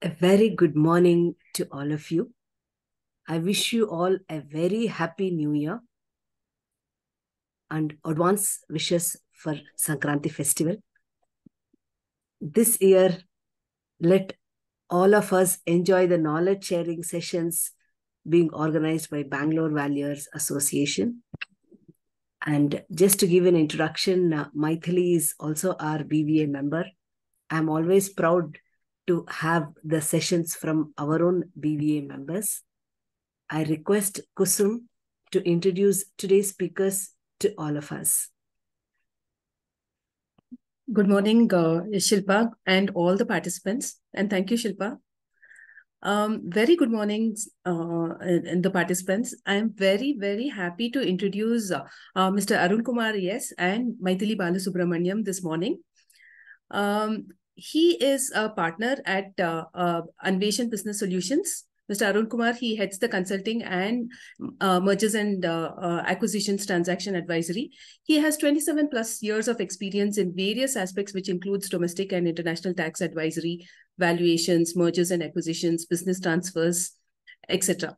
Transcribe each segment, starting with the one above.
A very good morning to all of you. I wish you all a very happy new year and advance wishes for Sankranti festival. This year, let all of us enjoy the knowledge sharing sessions being organized by Bangalore Valuers Association. And just to give an introduction, Mythili is also our BVA member. I'm always proud to have the sessions from our own BVA members. I request Kusum to introduce today's speakers to all of us. Good morning, Shilpa and all the participants. And thank you, Shilpa. Very good morning, and the participants. I'm very, very happy to introduce Mr. Arun Kumar, yes, and Mythili Balasubramanian this morning. He is a partner at Anveshan Business Solutions. Mr. Arun Kumar, he heads the consulting and mergers and acquisitions transaction advisory. He has 27 plus years of experience in various aspects, which includes domestic and international tax advisory, valuations, mergers and acquisitions, business transfers, etc.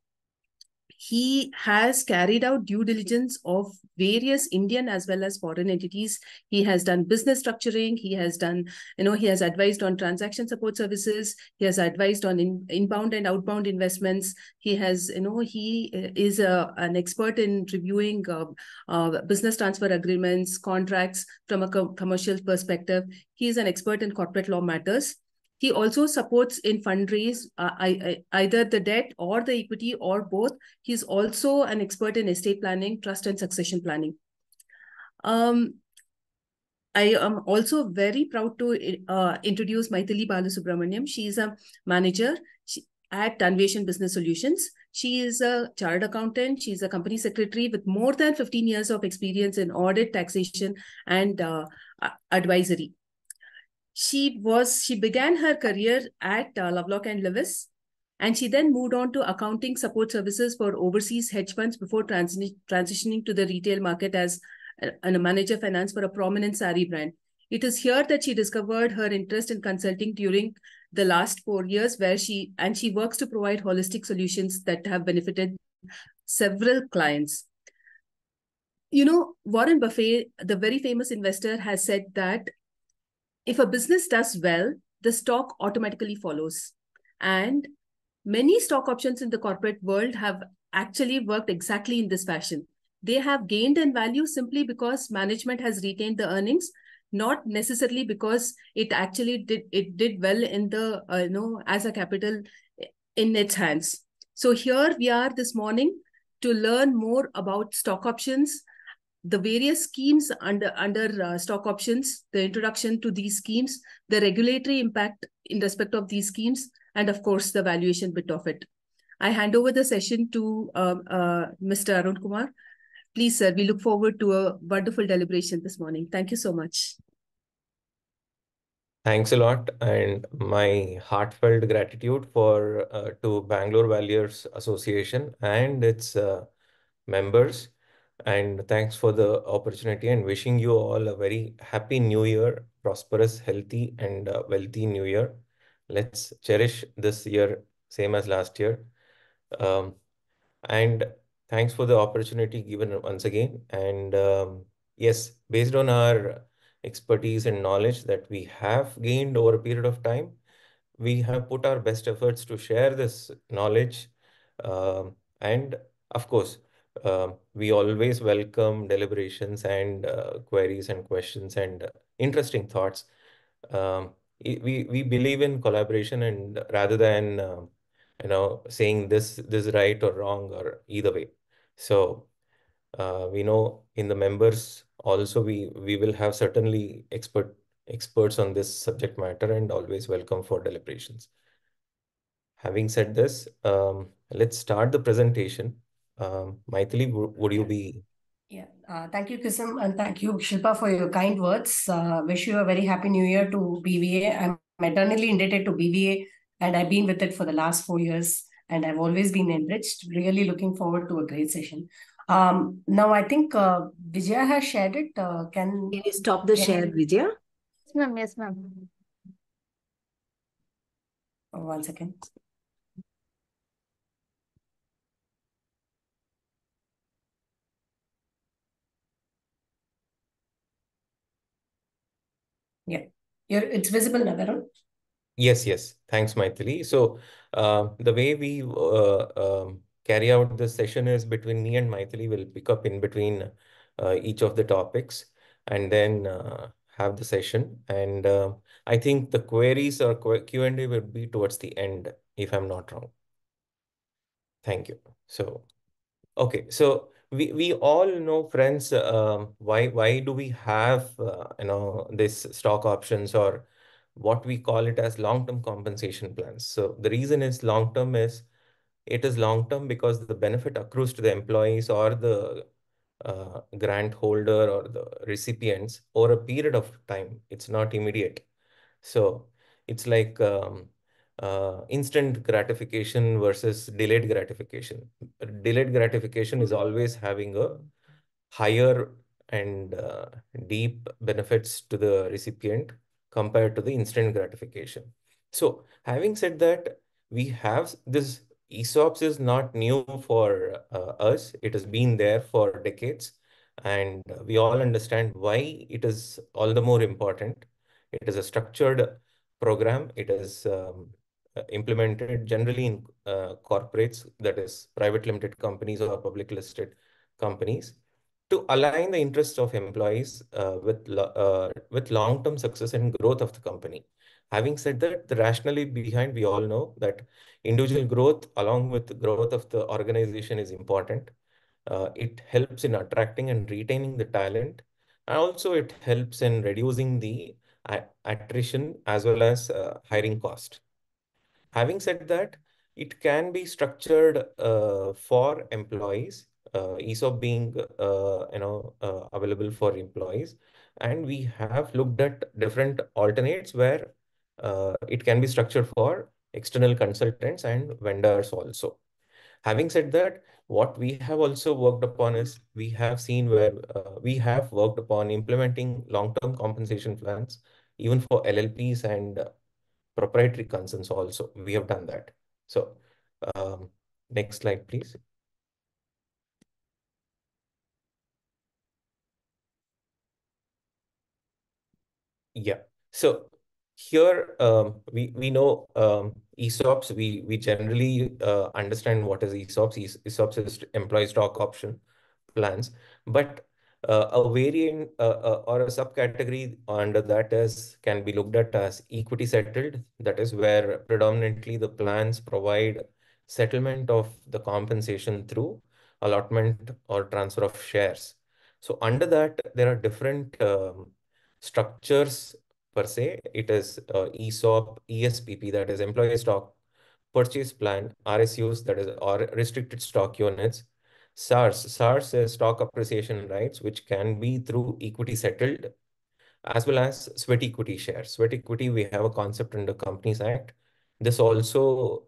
He has carried out due diligence of various Indian as well as foreign entities. He has done business structuring. He has done, he has advised on transaction support services. He has advised on inbound and outbound investments. He has, he is an expert in reviewing business transfer agreements, contracts from a commercial perspective. He is an expert in corporate law matters. He also supports in fundraise either the debt or the equity or both. He's also an expert in estate planning, trust and succession planning. I am also very proud to introduce Mythili Balasubramanian. She is a manager at Anveshan Business Solutions. She is a chartered accountant. She's a company secretary with more than 15 years of experience in audit, taxation, and advisory. She began her career at Lovelock and Lewis, and she then moved on to accounting support services for overseas hedge funds before transitioning to the retail market as a manager finance for a prominent sari brand. It is here that she discovered her interest in consulting during the last 4 years, where she works to provide holistic solutions that have benefited several clients. Warren Buffett, the very famous investor, has said that if a business does well, the stock automatically follows. And many stock options in the corporate world have actually worked exactly in this fashion. They have gained in value simply because management has retained the earnings, not necessarily because it actually did well in the, as a capital in its hands. So here we are this morning to learn more about stock options, the various schemes under stock options, the introduction to these schemes, the regulatory impact in respect of these schemes, and of course, the valuation bit of it. I hand over the session to Mr. Arun Kumar. Please, sir, we look forward to a wonderful deliberation this morning. Thank you so much. Thanks a lot, and my heartfelt gratitude to Bangalore Valuers Association and its members. And thanks for the opportunity, and wishing you all a very happy new year, prosperous, healthy, and wealthy new year. Let's cherish this year, same as last year. And thanks for the opportunity given once again. And yes, based on our expertise and knowledge that we have gained over a period of time, we have put our best efforts to share this knowledge. And of course, we always welcome deliberations and queries and questions and interesting thoughts. We believe in collaboration, and rather than saying this is right or wrong or either way. So we know in the members also we will have certainly experts on this subject matter, and always welcome for deliberations. Having said this, let's start the presentation. Mythili, would you be? Yeah, thank you, Kusum, and thank you, Shilpa, for your kind words. Wish you a very happy new year to BVA. I'm eternally indebted to BVA, and I've been with it for the last 4 years, and I've always been enriched. Really looking forward to a great session. Now, I think Vijaya has shared it. Can you stop the share, Vijaya? Yes, ma'am. Yes, ma'am. 1 second. Yeah, it's visible now, Arun. Yes, yes. Thanks, Mythili. So, the way we carry out this session is between me and Mythili. Will pick up in between each of the topics and then have the session. And I think the queries or Q&A will be towards the end, if I'm not wrong. Thank you. So, okay. So we all know, friends, why do we have this stock options, or what we call it as long-term compensation plans? So the reason is long-term is it is long-term because the benefit accrues to the employees or the grant holder or the recipients over a period of time. It's not immediate. So it's like instant gratification versus delayed gratification. Delayed gratification is always having a higher and deep benefits to the recipient compared to the instant gratification. So having said that, we have this ESOPs is not new for us. It has been there for decades, and we all understand why it is all the more important. It is a structured program. It is implemented generally in corporates, that is private limited companies or public listed companies, to align the interests of employees with long-term success and growth of the company. Having said that, the rationale behind, we all know that individual growth along with the growth of the organization is important. It helps in attracting and retaining the talent. And also it helps in reducing the attrition as well as hiring cost. Having said that, it can be structured for employees, ESOP being available for employees, and we have looked at different alternates where it can be structured for external consultants and vendors also. Having said that, what we have also worked upon is we have seen where we have worked upon implementing long-term compensation plans, even for LLPs and proprietary concerns also. We have done that. So next slide, please. Yeah. So here we know ESOPs. We generally understand what is ESOPs. ESOPs is employee stock option plans, but a variant or a subcategory under that is can be looked at as equity settled. That is where predominantly the plans provide settlement of the compensation through allotment or transfer of shares. So under that, there are different structures per se. It is ESOP, ESPP, that is employee stock purchase plan, RSUs, that is or restricted stock units, SARs is stock appreciation rights, which can be through equity settled, as well as sweat equity shares. Sweat equity, we have a concept in the Companies Act. This also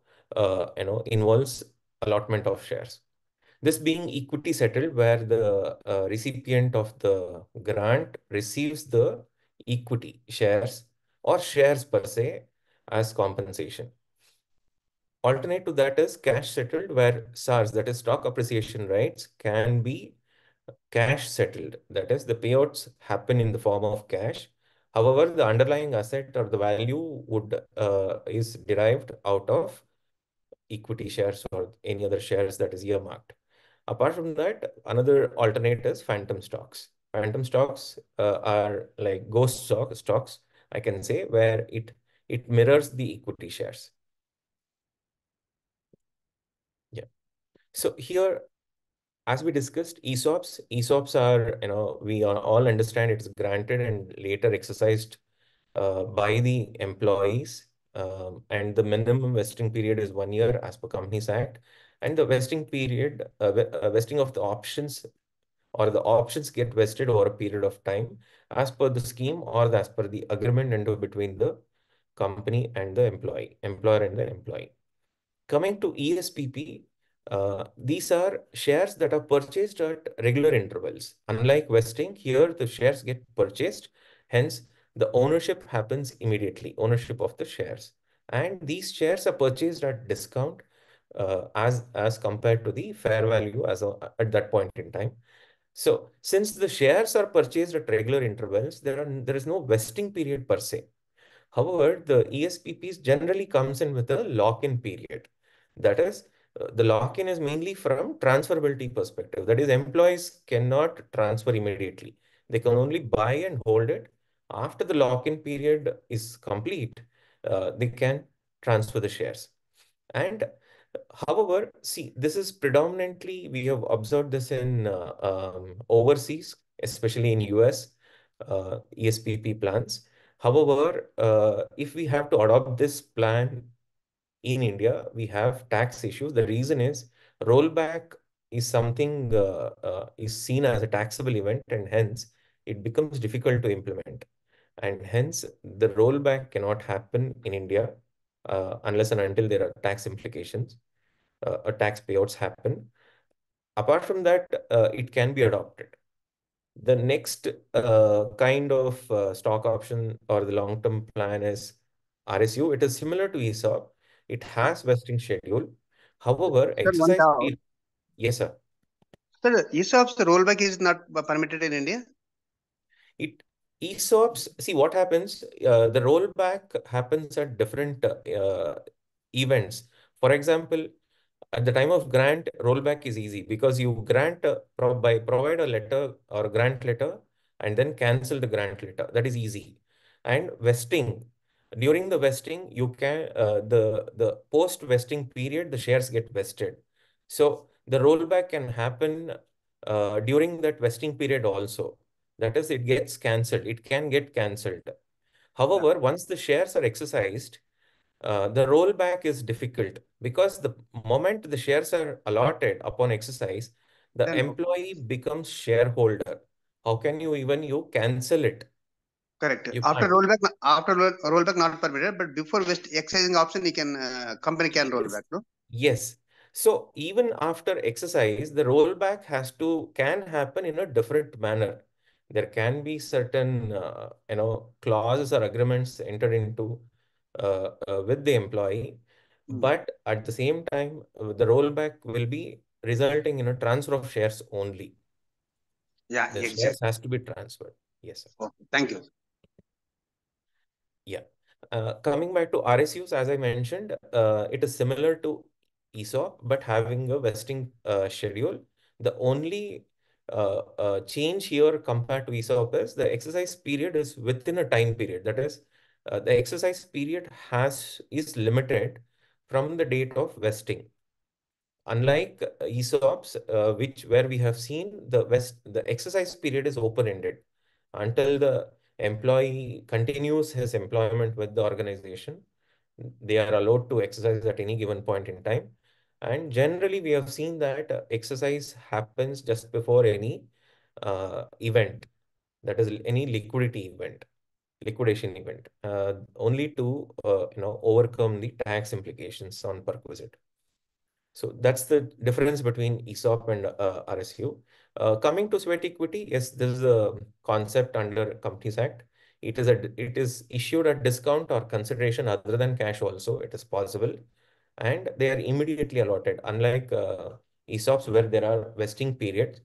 involves allotment of shares. This being equity settled, where the recipient of the grant receives the equity shares or shares per se as compensation. Alternate to that is cash settled, where SARs, that is stock appreciation rights, can be cash settled. That is, the payouts happen in the form of cash. However, the underlying asset or the value would is derived out of equity shares or any other shares that is earmarked. Apart from that, another alternate is phantom stocks. Phantom stocks are like ghost stocks, I can say, where it mirrors the equity shares. Yeah. So here, as we discussed, ESOPs are, we all understand it's granted and later exercised by the employees. And the minimum vesting period is 1 year as per Companies Act. And the vesting period, vesting of the options or the options get vested over a period of time as per the scheme or as per the agreement between the company and the employer and the employee. Coming to ESPP, these are shares that are purchased at regular intervals. Unlike vesting, here the shares get purchased. Hence, the ownership happens immediately, ownership of the shares. And these shares are purchased at discount as compared to the fair value at that point in time. So since the shares are purchased at regular intervals, there is no vesting period per se. However, the ESPPs generally comes in with a lock-in period. That is, the lock-in is mainly from transferability perspective. That is, employees cannot transfer immediately. They can only buy and hold it. After the lock-in period is complete, they can transfer the shares. And however, see, this is predominantly, we have observed this in overseas, especially in US ESPP plans. However, if we have to adopt this plan in India, we have tax issues. The reason is rollback is something is seen as a taxable event, and hence it becomes difficult to implement. And hence the rollback cannot happen in India unless and until there are tax implications or tax payouts happen. Apart from that, it can be adopted. The next kind of stock option or the long-term plan is RSU. It is similar to ESOP. It has vesting schedule. However, Sir, one exercise doubt. period. Yes, sir. Sir, ESOP's rollback is not permitted in India? It ESOPs, see what happens, the rollback happens at different events. For example, at the time of grant, rollback is easy because you provide a letter or grant letter and then cancel the grant letter. That is easy. And vesting, during the vesting, you can the post vesting period, the shares get vested. So the rollback can happen during that vesting period also. That is, it gets cancelled. It can get cancelled. However, once the shares are exercised, the rollback is difficult because the moment the shares are allotted upon exercise, the Then employee becomes shareholder. How can you cancel it? correct. You After can't. rollback not permitted, but before exercising option, company can roll Yes. back, no? Yes. So even after exercise, the rollback can happen in a different manner. There can be certain clauses or agreements entered into with the employee, but at the same time, the rollback will be resulting in a transfer of shares only. Yeah, The exactly. shares has to be transferred. Yes, sir. Okay, thank you. Yeah. Coming back to RSUs, as I mentioned, it is similar to ESOP, but having a vesting schedule. The only change here compared to ESOP is the exercise period is within a time period. That is, the exercise period is limited from the date of vesting. Unlike ESOPs, where we have seen the exercise period is open-ended until the employee continues his employment with the organization. They are allowed to exercise at any given point in time. And generally, we have seen that exercise happens just before any event, that is any liquidation event, only to overcome the tax implications on perquisite. So that's the difference between ESOP and RSU. Coming to sweat equity, yes, this is a concept under Companies Act. It is issued at discount or consideration other than cash also. It is possible, and they are immediately allotted. Unlike ESOPs, where there are vesting period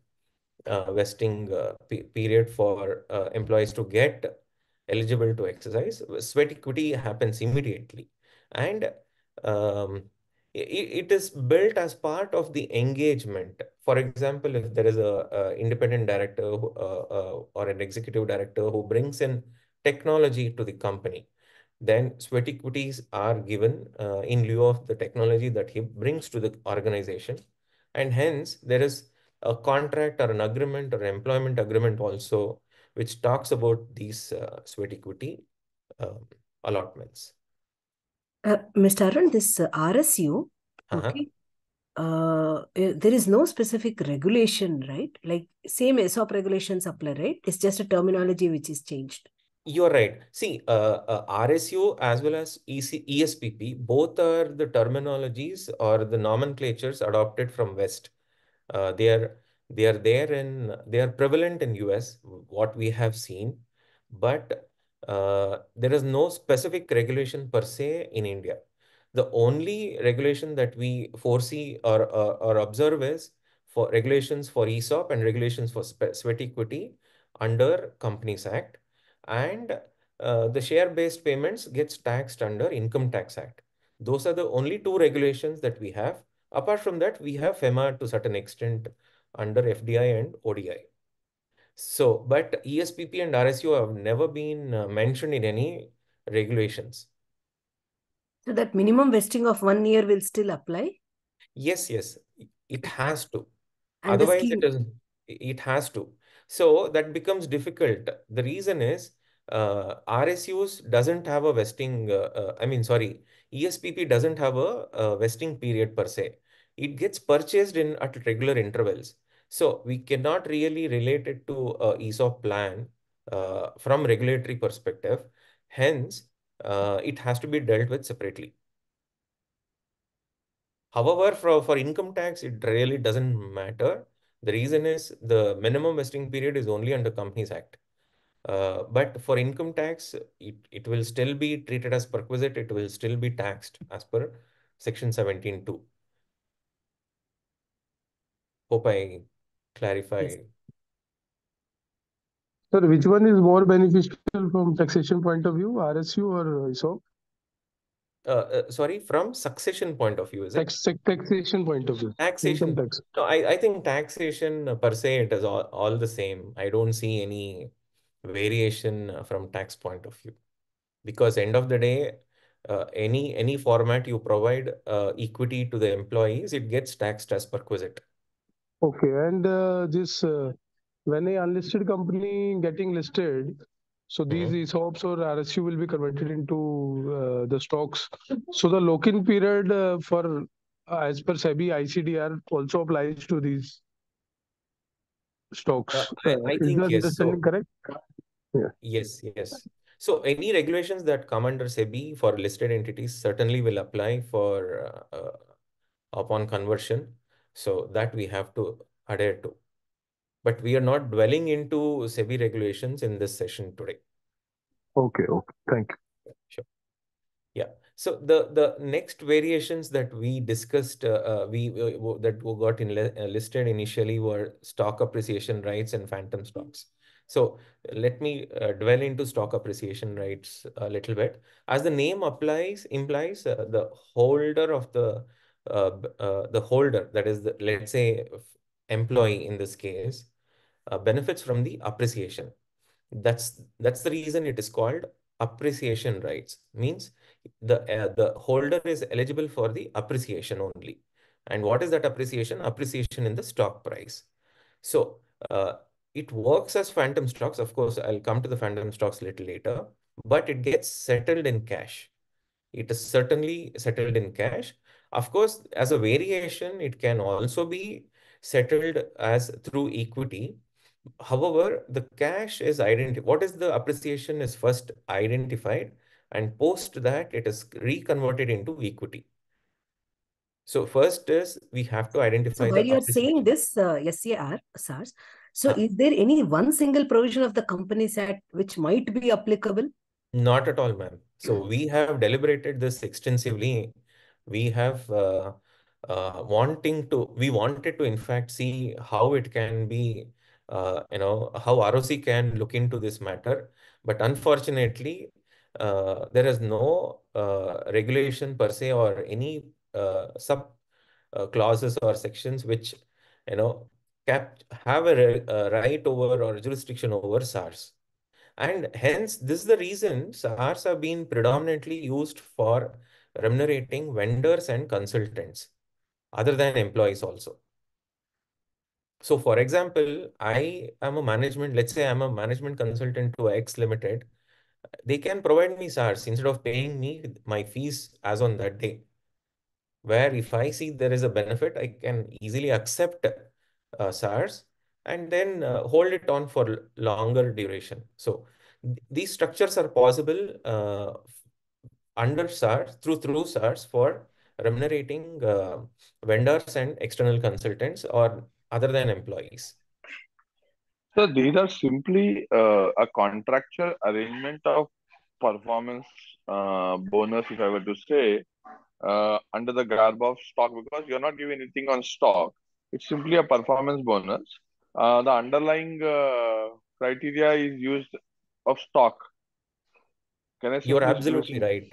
for employees to get eligible to exercise, sweat equity happens immediately, and um, it is built as part of the engagement. For example, if there is a independent director or an executive director who brings in technology to the company, then sweat equities are given in lieu of the technology that he brings to the organization. And hence, there is a contract or an agreement or employment agreement also, which talks about these sweat equity allotments. Mr. Arun, this RSU, Uh-huh. okay, there is no specific regulation, right? Like same ESOP regulations apply, right? It's just a terminology which is changed. You're right. See, RSU as well as ESPP, both are the terminologies or the nomenclatures adopted from West. Uh, they are they are prevalent in US, what we have seen, but there is no specific regulation per se in India. The only regulation that we foresee or observe is for regulations for ESOP and regulations for sweat equity under Companies Act, and the share-based payments gets taxed under Income Tax Act. Those are the only two regulations that we have. Apart from that, we have FEMA to certain extent under FDI and ODI. So, but ESPP and RSU have never been mentioned in any regulations. So that minimum vesting of 1 year will still apply? Yes, it has to. And the Otherwise, scheme. it has to. So that becomes difficult. The reason is RSUs doesn't have a vesting. Sorry, ESPP doesn't have a vesting period per se. It gets purchased in at regular intervals. So we cannot really relate it to a ESOP plan from regulatory perspective. Hence, it has to be dealt with separately. However, for income tax, it really doesn't matter. The reason is the minimum vesting period is only under Companies Act. But for income tax, it will still be treated as perquisite. It will still be taxed as per Section 17(2). Hope I clarify. Yes. Sir, which one is more beneficial from taxation point of view, RSU or ESOP? Sorry, from succession point of view, is it? Taxation point of view. Taxation. Income tax. No, I think taxation per se, it is all the same. I don't see any variation from tax point of view. Because end of the day, any format you provide equity to the employees, it gets taxed as perquisite. Okay, and this when a unlisted company getting listed, so these ESOPs or RSU will be converted into the stocks. So the lock-in period for as per SEBI ICDR also applies to these stocks. I Is think the yes. understanding correct? Yeah. Yes. So any regulations that come under SEBI for listed entities certainly will apply for upon conversion. So that we have to adhere to. But we are not dwelling into SEBI regulations in this session today. Okay. Thank you. Sure. Yeah. So the next variations that we discussed, that got listed initially were stock appreciation rights and phantom stocks. So let me dwell into stock appreciation rights a little bit. As the name implies, the holder of the holder, that is let's say employee in this case, benefits from the appreciation. That's the reason it is called appreciation rights. Means the holder is eligible for the appreciation only. And what is that appreciation? Appreciation in the stock price. So it works as phantom stocks. Of course, I'll come to the phantom stocks a little later, but it gets settled in cash. It is certainly settled in cash. Of course, as a variation, it can also be settled as through equity. However, the cash is identified. What is the appreciation is first identified, and post that it is reconverted into equity. So first is we have to identify So while you are saying this, SAR, SARS, so is there any one single provision of the Companies Act which might be applicable? Not at all, ma'am. So we have deliberated this extensively. We have we wanted to in fact see how it can be, how ROC can look into this matter. But unfortunately, there is no regulation per se or any sub clauses or sections which, have a right over or jurisdiction over SARS. And hence, this is the reason SARs have been predominantly used for remunerating vendors and consultants, other than employees also. So, for example, let's say I'm a management consultant to X Limited. They can provide me SARs instead of paying me my fees as on that day. Where if I see there is a benefit, I can easily accept SARs and then hold it on for longer duration. So these structures are possible under SARs, through SARs for remunerating vendors and external consultants or other than employees. So these are simply a contractual arrangement of performance bonus, if I were to say, under the garb of stock, because you're not giving anything on stock. It's simply a performance bonus. The underlying criteria is used of stock. Can I You're simply absolutely right.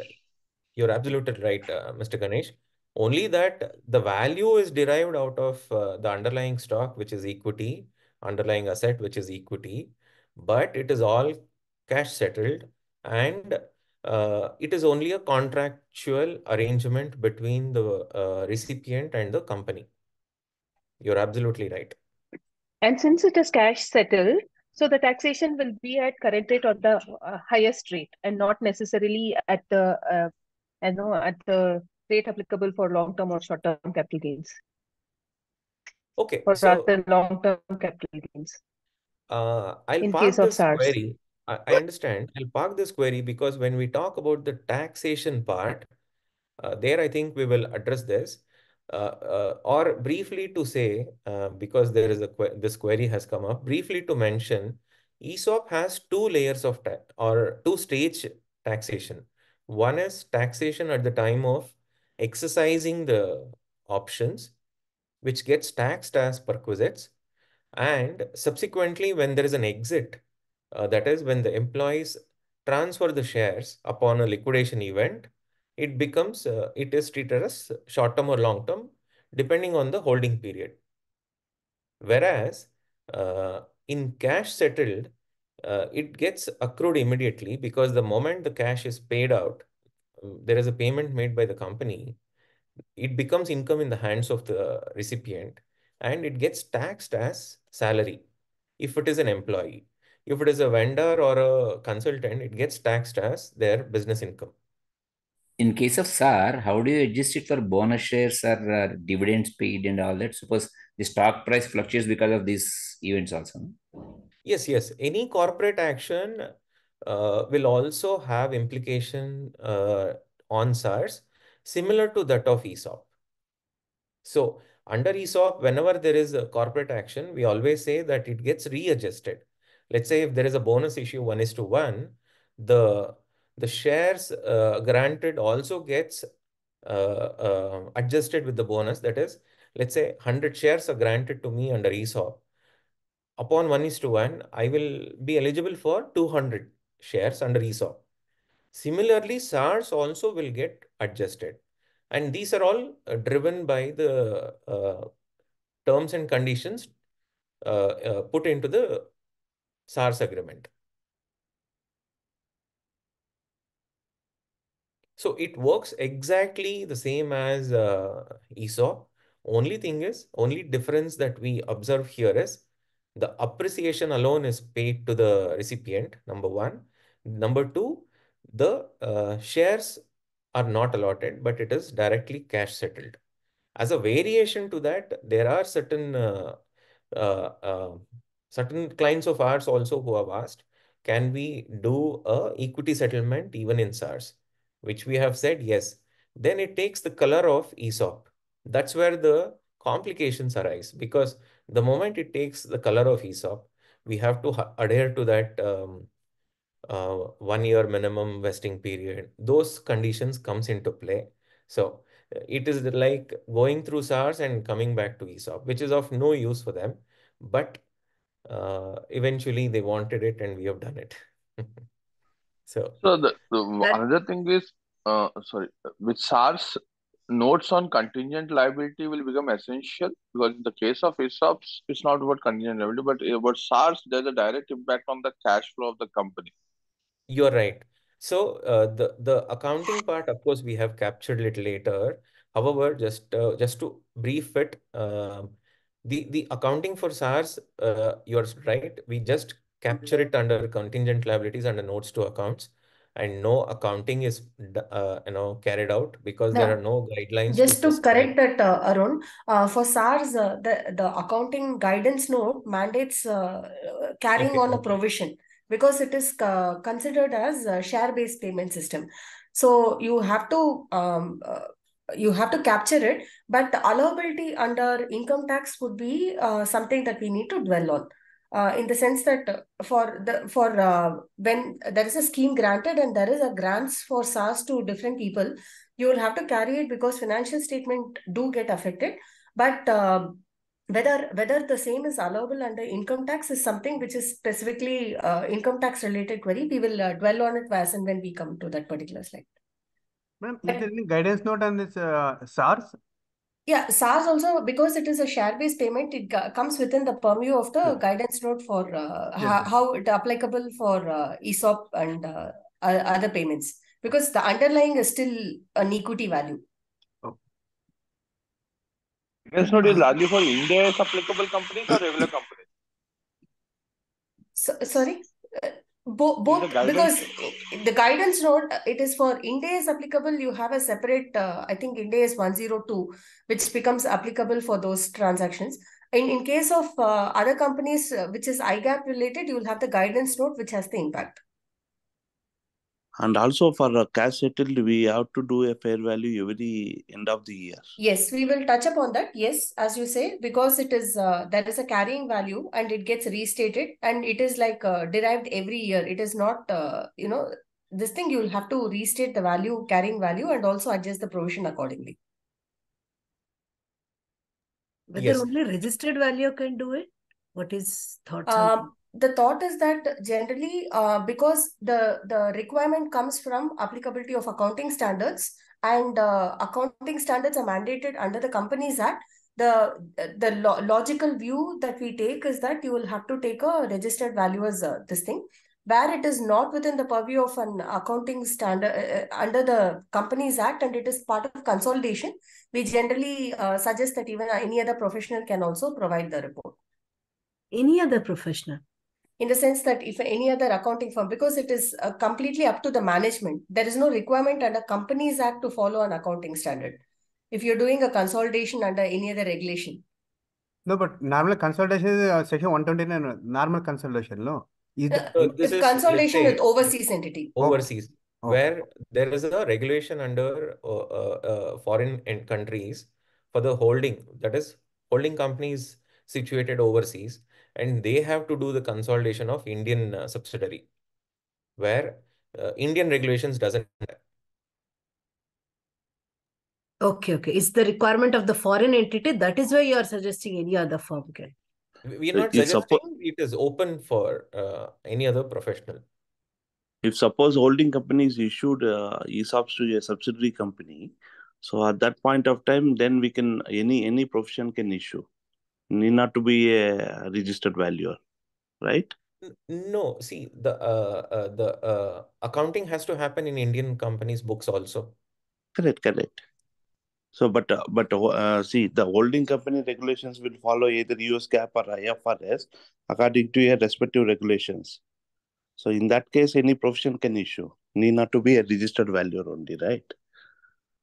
You're absolutely right, Mr. Ganesh. Only that the value is derived out of the underlying stock, which is equity, underlying asset, which is equity, but it is all cash settled, and it is only a contractual arrangement between the recipient and the company. You're absolutely right. And since it is cash settled, so the taxation will be at current rate or the highest rate, and not necessarily at the at the rate applicable for long-term or short-term capital gains, Okay, or so rather long-term capital gains I'll in case park of this SARS. query. I understand. I'll park this query because when we talk about the taxation part, there I think we will address this. Or briefly to say, because there is this query has come up, briefly to mention, ESOP has two layers of tax or two-stage taxation. One is taxation at the time of exercising the options, which gets taxed as perquisites. And subsequently, when there is an exit, that is when the employees transfer the shares upon a liquidation event, it is treated as short term or long term, depending on the holding period. Whereas in cash settled, it gets accrued immediately because the moment the cash is paid out, there is a payment made by the company, it becomes income in the hands of the recipient, and it gets taxed as salary if it is an employee. If it is a vendor or a consultant, it gets taxed as their business income. In case of SAR, how do you adjust it for bonus shares or dividends paid and all that? Suppose the stock price fluctuates because of these events also. Yes, yes. Any corporate action will also have implication on SARs similar to that of ESOP. So under ESOP, whenever there is a corporate action, we always say that it gets readjusted. Let's say if there is a bonus issue 1:1, the shares granted also gets adjusted with the bonus. That is, let's say 100 shares are granted to me under ESOP. Upon 1:1, I will be eligible for 200 shares under ESOP. Similarly, SARs also will get adjusted. And these are all driven by the terms and conditions put into the SARS agreement. So it works exactly the same as ESOP. Only difference that we observe here is the appreciation alone is paid to the recipient, number one. Number two, the shares are not allotted, but it is directly cash settled. As a variation to that, there are uh, uh, certain clients of ours also who have asked, can we do a equity settlement even in SARS? Which we have said yes. Then it takes the color of ESOP. That's where the complications arise, because the moment it takes the color of ESOP, we have to adhere to that 1 year minimum vesting period. Those conditions comes into play. So it is like going through SARS and coming back to ESOP, which is of no use for them. But eventually they wanted it and we have done it. So another thing is, with SARS, notes on contingent liability will become essential, because in the case of ESOPs, it's not about contingent liability, but about SARS, there's a direct impact on the cash flow of the company. you're right. So the accounting part, of course, we have captured it later. However, just to brief it, the accounting for SARS, you're right. We just capture it under contingent liabilities under notes to accounts, and no accounting is carried out because there are No. no guidelines to Just to prescribe. correct that, Arun, for SARS, the accounting guidance note mandates carrying Okay, on a okay. provision, because it is considered as a share-based payment system. So you have to capture it, but the allowability under income tax would be something that we need to dwell on. in the sense that when there is a scheme granted and there is a grants for SARS to different people, you will have to carry it because financial statement do get affected. But whether the same is allowable under income tax is something which is specifically income tax related query. We will dwell on it as and when we come to that particular slide. Ma'am, is there any guidance note on this SARS? Yeah, SARS also, because it is a share-based payment, it comes within the purview of the guidance note for how it applicable for ESOP and other payments, because the underlying is still an equity value. Guidance note is largely for India applicable companies or regular companies? Sorry? Both, because the guidance note, it is for India is applicable. You have a separate, I think India is 102, which becomes applicable for those transactions. In case of other companies, which is IGAP related, you will have the guidance note, which has the impact. And also for cash settled, we have to do a fair value every end of the year. Yes, we will touch upon that. Yes, as you say, because it is there is a carrying value and it gets restated and it is like derived every year. It is not, this thing you will have to restate the value, carrying value, and also adjust the provision accordingly. Whether only registered value can do it? What is thoughts on the thought is that generally, because the requirement comes from applicability of accounting standards, and accounting standards are mandated under the Companies Act, the logical view that we take is that you will have to take a registered value as this thing. Where it is not within the purview of an accounting standard under the Companies Act and it is part of consolidation, we generally suggest that even any other professional can also provide the report. Any other professional? In the sense that if any other accounting firm, because it is completely up to the management, there is no requirement under Companies Act to follow an accounting standard. If you're doing a consolidation under any other regulation. No, but normal consolidation is section 129, normal consolidation, no? This is consolidation with overseas entity. Overseas, where there is a regulation under foreign countries for the holding, that is holding companies situated overseas, and they have to do the consolidation of Indian subsidiary, where Indian regulations doesn't. Okay. It's the requirement of the foreign entity. That is why you are suggesting any other firm can. We are not suggesting, it is open for any other professional. If suppose holding company is issued ESOPs to a subsidiary company, so at that point of time, then we can, any profession can issue. Need not to be a registered valuer, right? No, see, the accounting has to happen in Indian companies' books also. Correct. So, but see, the holding company regulations will follow either US GAAP or IFRS according to your respective regulations. So, in that case, any profession can issue. Need not to be a registered valuer only, right?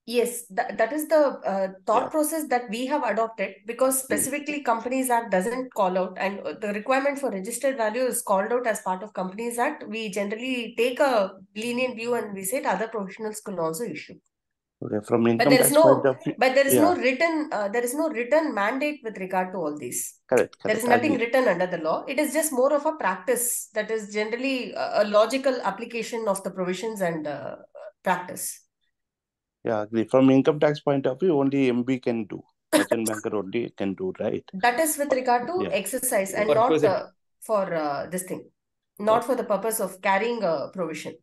Yes, that is the thought process that we have adopted, because specifically Companies Act doesn't call out, and the requirement for registered value is called out as part of Companies Act. We generally take a lenient view and we say other professionals can also issue. Okay, from income tax point of view. But there is no written mandate with regard to all these. Correct. There is nothing written under the law. It is just more of a practice that is generally a logical application of the provisions and practice. Yeah, agree. From income tax point of view, only MB can do. Merchant banker only can do, right? That is with regard to exercise and not for this thing. Not for the purpose of carrying a provision.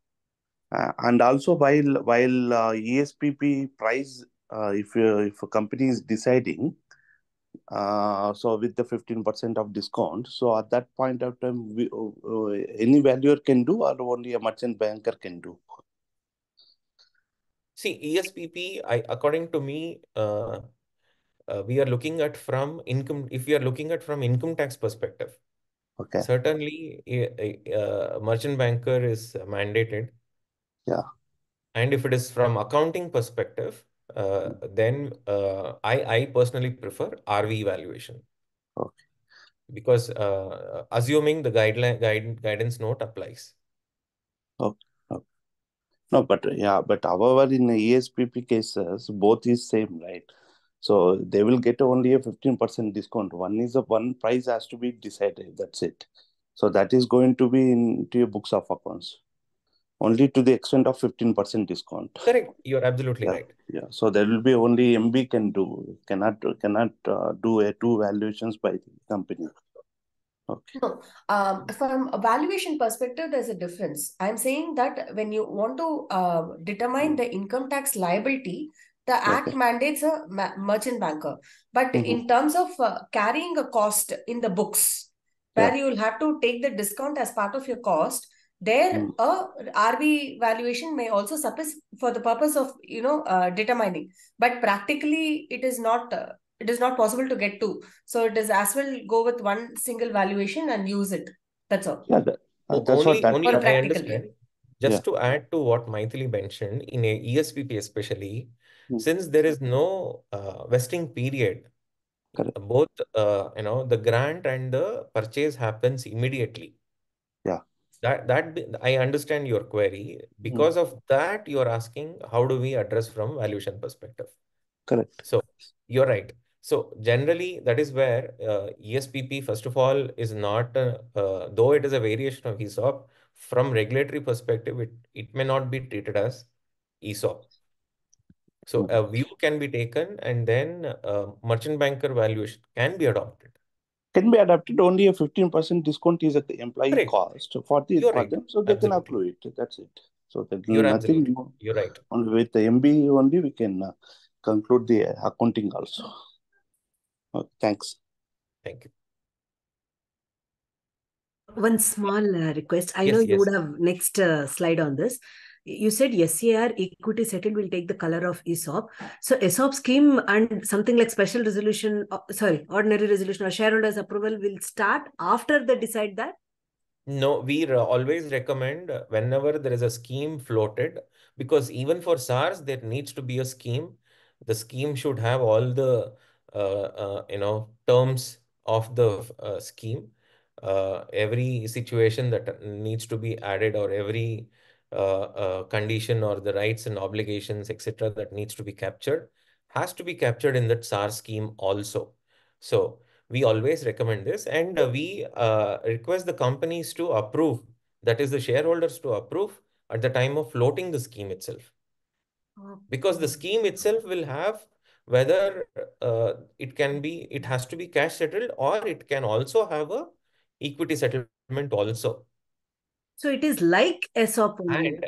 And also while ESPP price, if a company is deciding, so with the 15% of discount, so at that point of time, any valuer can do or only a merchant banker can do? See, ESPP, according to me, we are looking at from income. If we are looking at from income tax perspective, certainly a merchant banker is mandated. Yeah. And if it is from accounting perspective, then I personally prefer RV valuation. Okay. Because assuming the guidance note applies. Okay. No, but however, in ESPP cases, both is same, right? So they will get only a 15% discount. One price has to be decided. That's it. So that is going to be into your books of accounts only to the extent of 15% discount. Correct. You're absolutely Yeah, right. yeah. So there will be only MB can do, cannot do a two valuations by the company. Okay. No, from a valuation perspective, there's a difference. I'm saying that when you want to determine the income tax liability, the Act Okay. mandates a merchant banker. But in terms of carrying a cost in the books, where Yeah. you will have to take the discount as part of your cost, there a RV valuation may also suffice for the purpose of determining. But practically, it is not possible to get to. So it is as well go with one single valuation and use it. That's all. Yeah. That's what that. Only Or I practically. understand. Just to add to what Mythili mentioned, in a ESPP especially, since there is no vesting period, Correct. both the grant and the purchase happens immediately. Yeah. I understand your query. Because of that, you're asking how do we address from valuation perspective. Correct. So you're right. So generally, that is where ESPP, first of all, is not, though it is a variation of ESOP, from regulatory perspective, it may not be treated as ESOP. So a view can be taken and then merchant banker valuation can be adopted. Can be adapted. Only a 15% discount is at the employee Correct. cost for You're right. them, so they can Absolutely. accrue it. That's it. So there's You're nothing absolutely. more. You're right. Only with the MB only we can conclude the accounting also. Okay, thanks. Thank you. One small request. I know you would have next slide on this. You said SAR equity settled will take the color of ESOP. So ESOP scheme and something like special resolution, ordinary resolution or shareholders approval will start after they decide that? No, we always recommend whenever there is a scheme floated, because even for SARS, there needs to be a scheme. The scheme should have all the terms of the scheme. Every situation that needs to be added, or every condition or the rights and obligations, etc., that needs to be captured, has to be captured in that SAR scheme also. So we always recommend this, and we request the companies to approve, that is the shareholders to approve at the time of floating the scheme itself. Because the scheme itself will have whether it has to be cash settled, or it can also have a equity settlement also. So it is like ESOP only. And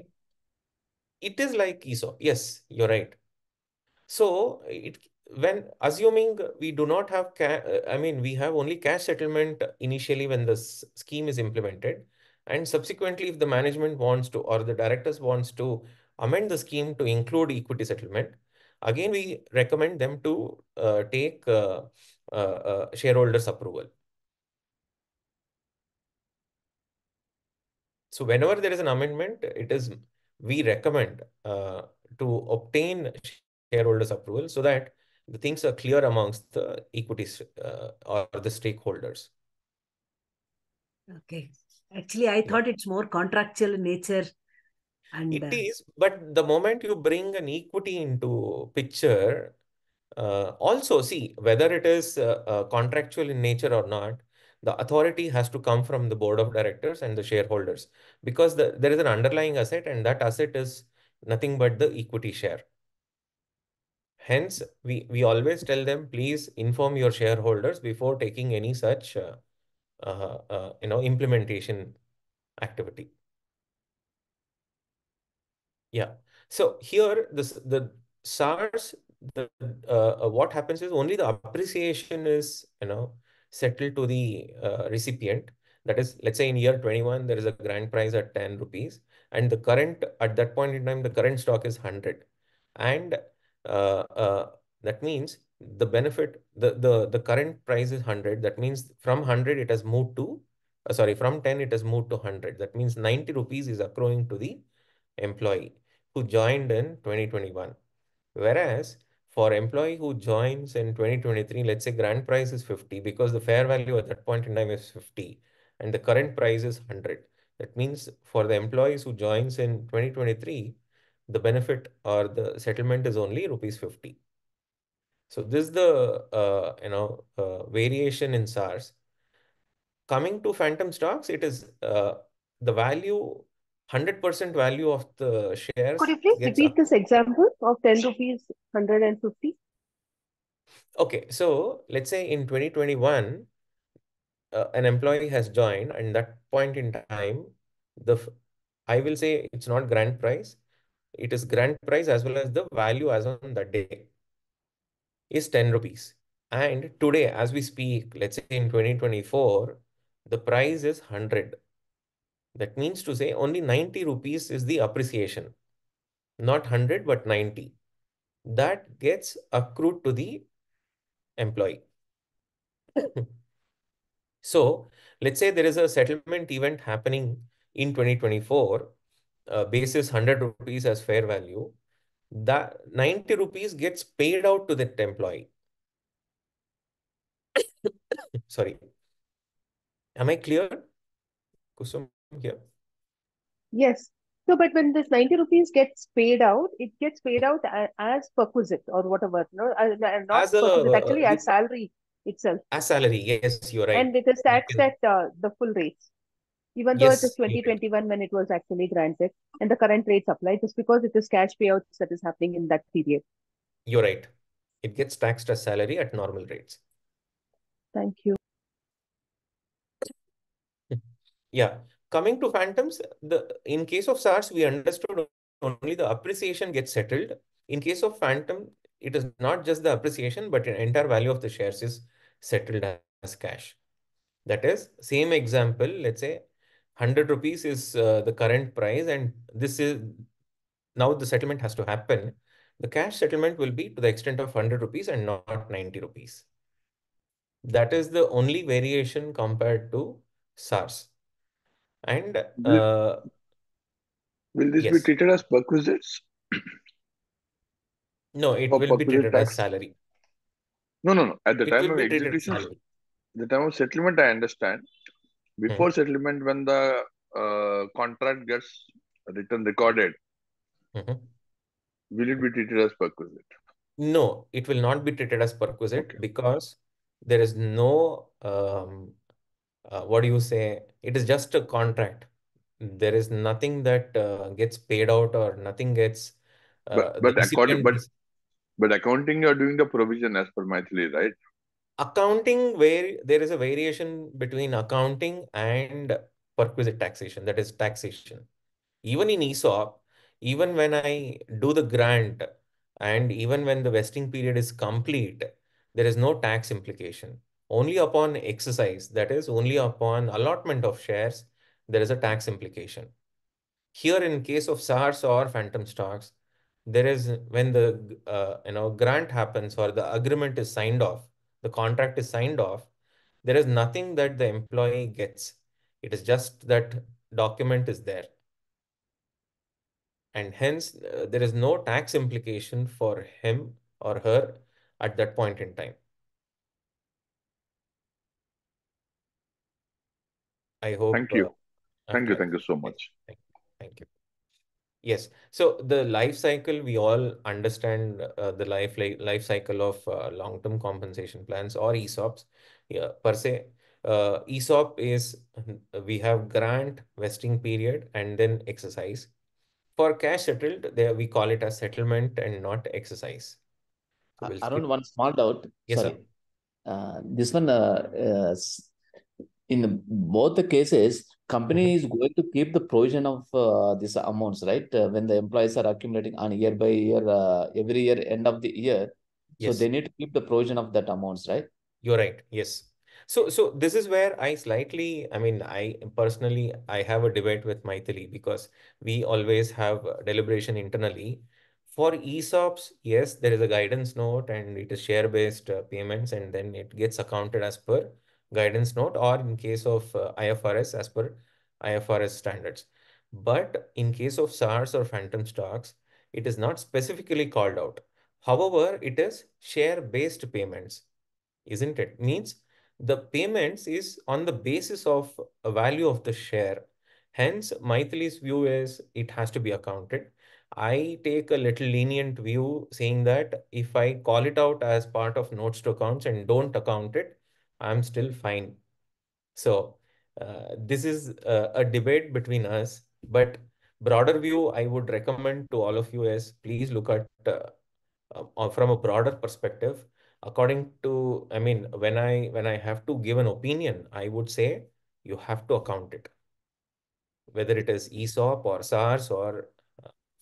it is like ESOP. Yes, you're right. So when assuming we do not have we have only cash settlement initially when the scheme is implemented, and subsequently if the management wants to, or the directors wants to amend the scheme to include equity settlement, again we recommend them to take shareholders approval. So whenever there is an amendment, we recommend to obtain shareholders approval so that the things are clear amongst the equities or the stakeholders. Okay. Actually, I thought it's more contractual in nature. And it is, but the moment you bring an equity into picture, also see whether it is contractual in nature or not, the authority has to come from the board of directors and the shareholders, because there is an underlying asset, and that asset is nothing but the equity share. Hence, we always tell them, please inform your shareholders before taking any such implementation activity. Yeah. So here, the SARS, what happens is only the appreciation is settled to the recipient. That is, let's say in year 21, there is a grant price at 10 rupees, and at that point in time, the current stock is 100, and that means the benefit, the current price is 100. That means from 100 it has moved to from 10 it has moved to 100. That means 90 rupees is accruing to the employee who joined in 2021. Whereas for employee who joins in 2023, let's say grant price is 50, because the fair value at that point in time is 50 and the current price is 100. That means for the employees who joins in 2023, the benefit or the settlement is only rupees 50. So this is the variation in SARS. Coming to phantom stocks, it is the value, 100% value of the shares Could you please gets repeat this example of 10 rupees, 150? Okay, so let's say in 2021, an employee has joined, and that point in time, I will say it's not grant price. It is grant price as well as the value as on that day is 10 rupees. And today, as we speak, let's say in 2024, the price is 100. That means to say only 90 rupees is the appreciation, not 100, but 90. That gets accrued to the employee. So let's say there is a settlement event happening in 2024, basis 100 rupees as fair value. That 90 rupees gets paid out to that employee. Sorry. Am I clear, Kusum, here? Yes. So, but when this 90 rupees gets paid out, it gets paid out as perquisite or whatever. No, not As a perquisite, actually as salary itself. as salary, yes, you're right. And it is taxed at the full rates, even though it is Yes, you're right. 2021 when it was actually granted, and the current rates apply just because it is cash payouts that is happening in that period. You're right. It gets taxed as salary at normal rates. Thank you. Yeah. Coming to phantoms, in case of SARS, we understood only the appreciation gets settled. In case of phantom, it is not just the appreciation, but the entire value of the shares is settled as cash. That is, same example, let's say 100 rupees is the current price, and this is now the settlement has to happen. The cash settlement will be to the extent of 100 rupees and not 90 rupees. That is the only variation compared to SARS. And Will this be yes, treated as perquisites no, it or will be perquisite treated as tax? salary. No. At the It time will of be treated as execution, salary. the time of settlement, I understand. Before settlement, when the contract gets recorded, Mhm. will it be treated as perquisite? No, it will not be treated as perquisite Okay. because there is no, what do you say? It is just a contract. There is nothing that gets paid out or nothing gets, But the but according recipient but but accounting, you are doing the provision as per Mythili, right? accounting, where there is a variation between accounting and perquisite taxation, that is taxation. Even in ESOP, even when I do the grant and even when the vesting period is complete, there is no tax implication. Only upon exercise, that is only upon allotment of shares, there is a tax implication. Here in case of SARS or phantom stocks, there is when the grant happens or the agreement is signed off, the contract is signed off, there is nothing that the employee gets. It is just that document is there. And hence there is no tax implication for him or her at that point in time. I hope Thank you. I've Thank you clarified. so much. Thank you. Yes. So the life cycle, we all understand the life cycle of long-term compensation plans or ESOPs. Yeah, per se, ESOP is we have grant, vesting period, and then exercise. For cash settled, there we call it as settlement and not exercise. So we'll skip. Around one small doubt. Yes, Sorry. sir. This one, in both the cases, company is going to keep the provision of these amounts, right? When the employees are accumulating on year by year, every year, end of the year. So Yes. they need to keep the provision of that amounts, right? You're right. Yes. So this is where I personally, I have a debate with Mythili because we always have deliberation internally. For ESOPs, yes, there is a guidance note and it is share-based payments, and then it gets accounted as per guidance note, or in case of IFRS, as per IFRS standards. But in case of SARS or phantom stocks, it is not specifically called out. However, it is share-based payments, isn't it? Means the payments is on the basis of a value of the share. Hence, Mythili's view is it has to be accounted. I take a little lenient view saying that if I call it out as part of notes to accounts and don't account it, I'm still fine. So this is a debate between us, but broader view I would recommend to all of you is please look at from a broader perspective. According to, I mean, when I have to give an opinion, I would say you have to account it, whether it is ESOP or SARS or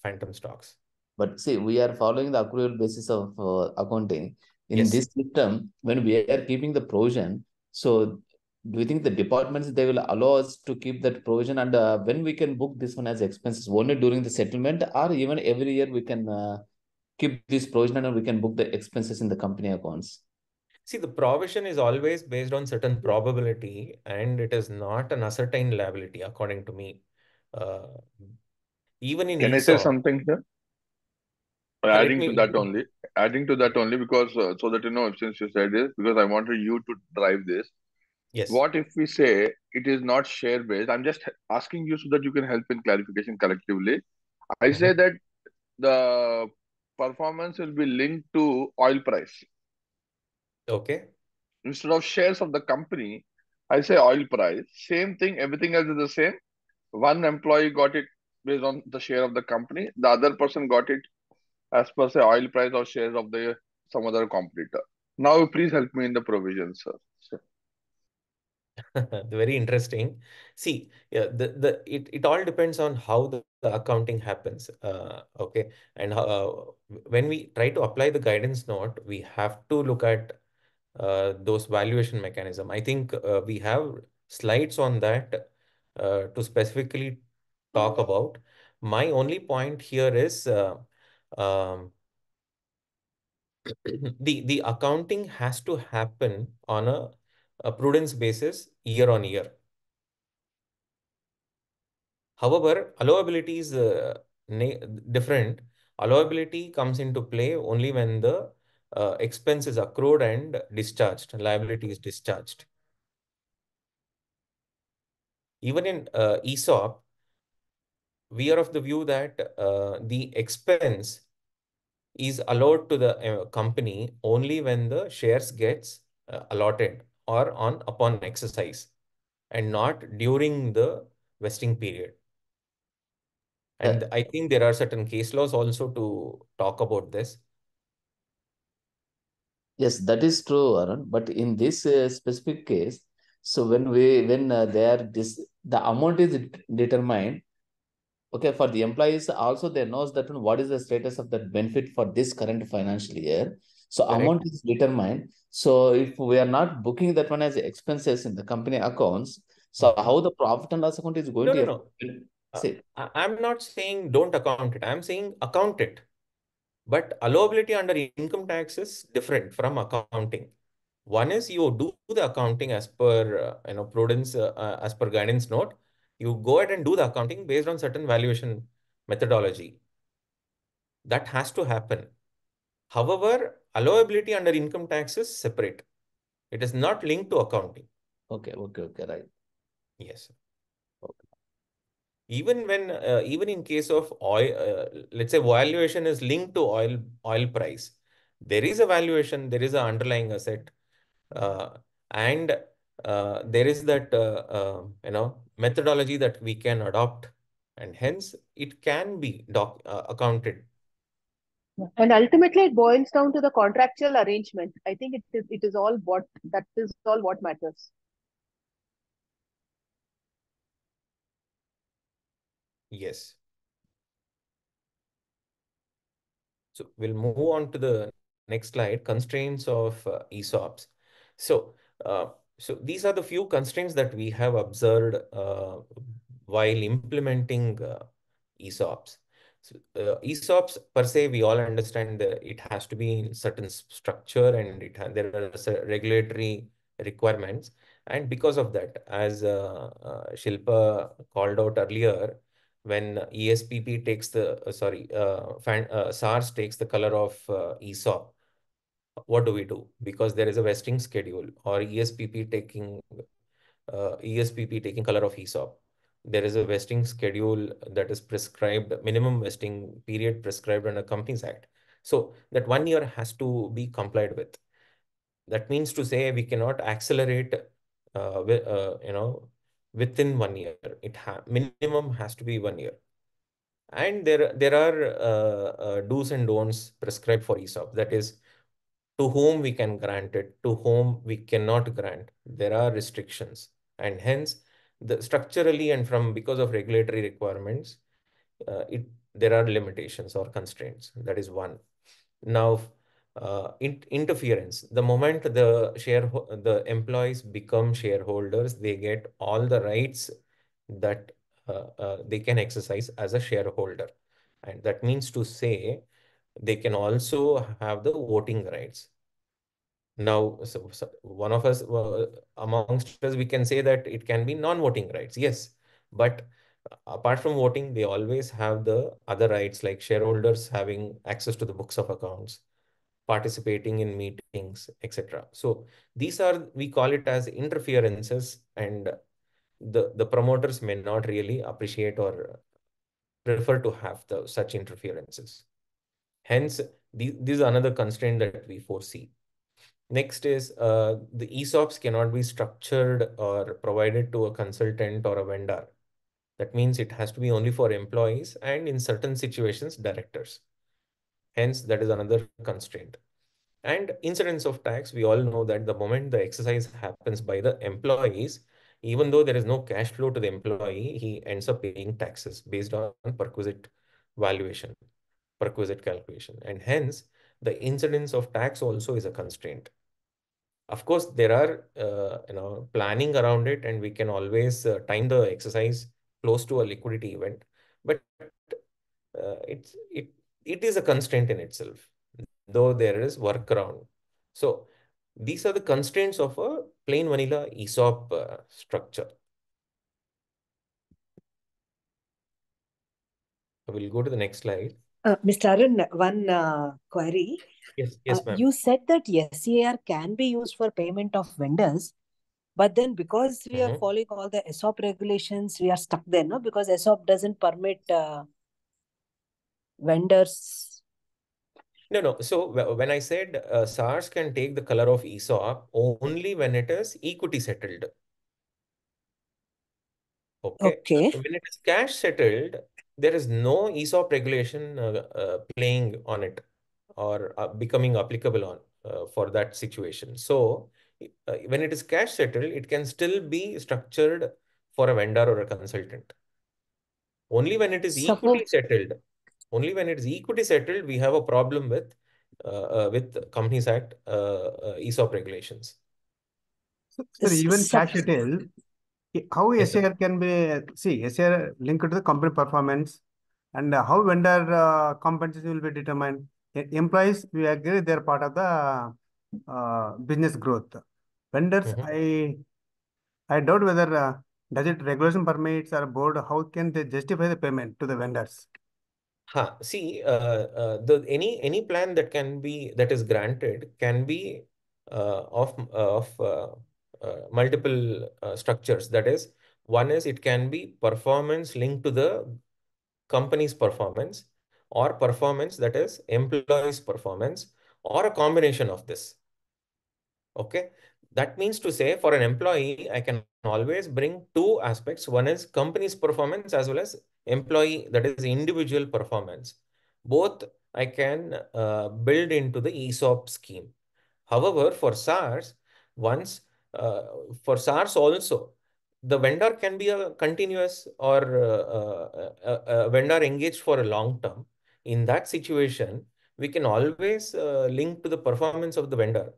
phantom stocks. But see, we are following the accrual basis of accounting. In Yes. this system, when we are keeping the provision, so do you think the departments, they will allow us to keep that provision, and when we can book this one as expenses? Only during the settlement, or even every year we can keep this provision and we can book the expenses in the company accounts? See, the provision is always based on certain probability, and it is not an ascertained liability, according to me. Uh, Even in Can I say ESOP, something here? let Adding me. to that only because so that since you said this, because I wanted you to drive this. Yes. What if we say it is not share based? I'm just asking you so that you can help in clarification collectively. I say that the performance will be linked to oil price. Okay. Instead of shares of the company, I say oil price. Same thing, everything else is the same. One employee got it based on the share of the company. The other person got it as per say oil price or shares of the some other competitor. Now please help me in the provisions, sir. Very interesting. See, yeah, it all depends on how the accounting happens. Okay. And when we try to apply the guidance note, we have to look at those valuation mechanism. I think we have slides on that to specifically talk about. My only point here is um, the accounting has to happen on a prudence basis year on year. However, allowability is different. Allowability comes into play only when the expense is accrued and discharged, liability is discharged. Even in ESOP, we are of the view that the expense is allowed to the company only when the shares gets allotted or on upon exercise and not during the vesting period. And I think there are certain case laws also to talk about this. Yes, that is true, Arun. But in this specific case, so when they are the amount is determined. Okay, for the employees also, they knows that what is the status of that benefit for this current financial year. So Correct. amount is determined. So if we are not booking that one as expenses in the company accounts, so how the profit and loss account is going to No. say? I'm not saying don't account it. I'm saying account it. But allowability under income tax is different from accounting. One is you do the accounting as per prudence, as per guidance note. You go ahead and do the accounting based on certain valuation methodology. That has to happen. However, allowability under income tax is separate. It is not linked to accounting. Okay, right. Yes. Okay. Even in case of oil, let's say valuation is linked to oil price. There is a valuation, there is an underlying asset, and there is that methodology that we can adopt, and hence it can be accounted. And ultimately, it boils down to the contractual arrangement. I think it is all what matters. Yes. So we'll move on to the next slide, constraints of ESOPs. So, so these are the few constraints that we have observed while implementing ESOPs. So, ESOPs per se, we all understand that it has to be in certain structure and there are regulatory requirements. And because of that, as Shilpa called out earlier, when ESPP takes the, SARS takes the color of ESOP, what do we do? Because there is a vesting schedule, or ESPP taking color of ESOP. there is a vesting schedule that is prescribed, minimum vesting period prescribed under Companies Act. So that 1 year has to be complied with. That means to say we cannot accelerate, within 1 year. Minimum has to be 1 year. And there are do's and don'ts prescribed for ESOP. That is, to whom we can grant it, to whom we cannot grant. There are restrictions, and hence structurally and because of regulatory requirements, there are limitations or constraints. That is one. Now, interference. The moment the employees become shareholders, they get all the rights that they can exercise as a shareholder. And that means to say they can also have the voting rights. Now, so one of us, amongst us, we can say that it can be non-voting rights. Yes, but apart from voting, they always have the other rights, like shareholders having access to the books of accounts, participating in meetings, etc. So these are, we call it as interferences, and the promoters may not really appreciate or prefer to have such interferences. Hence, this is another constraint that we foresee. Next is the ESOPs cannot be structured or provided to a consultant or a vendor. That means it has to be only for employees and in certain situations, directors. Hence, that is another constraint. And incidence of tax, we all know that the moment the exercise happens by the employees, even though there is no cash flow to the employee, he ends up paying taxes based on perquisite valuation, perquisite calculation. And hence, the incidence of tax also is a constraint. Of course, there are planning around it, and we can always time the exercise close to a liquidity event. But it is a constraint in itself, though there is workaround. So these are the constraints of a plain vanilla ESOP structure. I will go to the next slide. Mr. Arun, one query. Yes, ma'am. You said that SAR can be used for payment of vendors, but then because we are following all the ESOP regulations, we are stuck there, no? Because ESOP doesn't permit vendors. No. So when I said SARS can take the color of ESOP only when it is equity settled. Okay. When it is cash settled, there is no ESOP regulation playing on it or becoming applicable on for that situation. So when it is cash settled, it can still be structured for a vendor or a consultant. Only when it is equity settled, we have a problem with Companies Act ESOP regulations. Sir, even cash settled, how SAR can be, SAR linked to the company performance, and how vendor compensation will be determined. Employees, we agree they're part of the business growth. Vendors, I doubt whether does it regulation permits or board, how can they justify the payment to the vendors? See, any plan that is granted can be of multiple structures. That is, one is it can be performance linked to the company's performance, or performance that is employees' performance, or a combination of this. Okay. That means to say, for an employee, I can always bring two aspects. One is company's performance as well as employee, that is individual performance. Both I can build into the ESOP scheme. However, for SARS, for SARS also, the vendor can be a continuous or a vendor engaged for a long term. In that situation, we can always link to the performance of the vendor.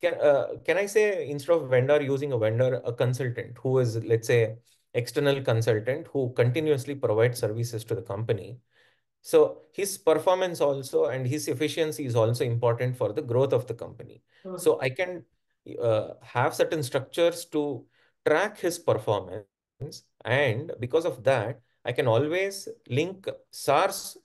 Can I say, instead of vendor, using a vendor, a consultant who is, let's say, external consultant who continuously provides services to the company. So his performance also and his efficiency is also important for the growth of the company. So I can have certain structures to track his performance, and because of that, I can always link SARS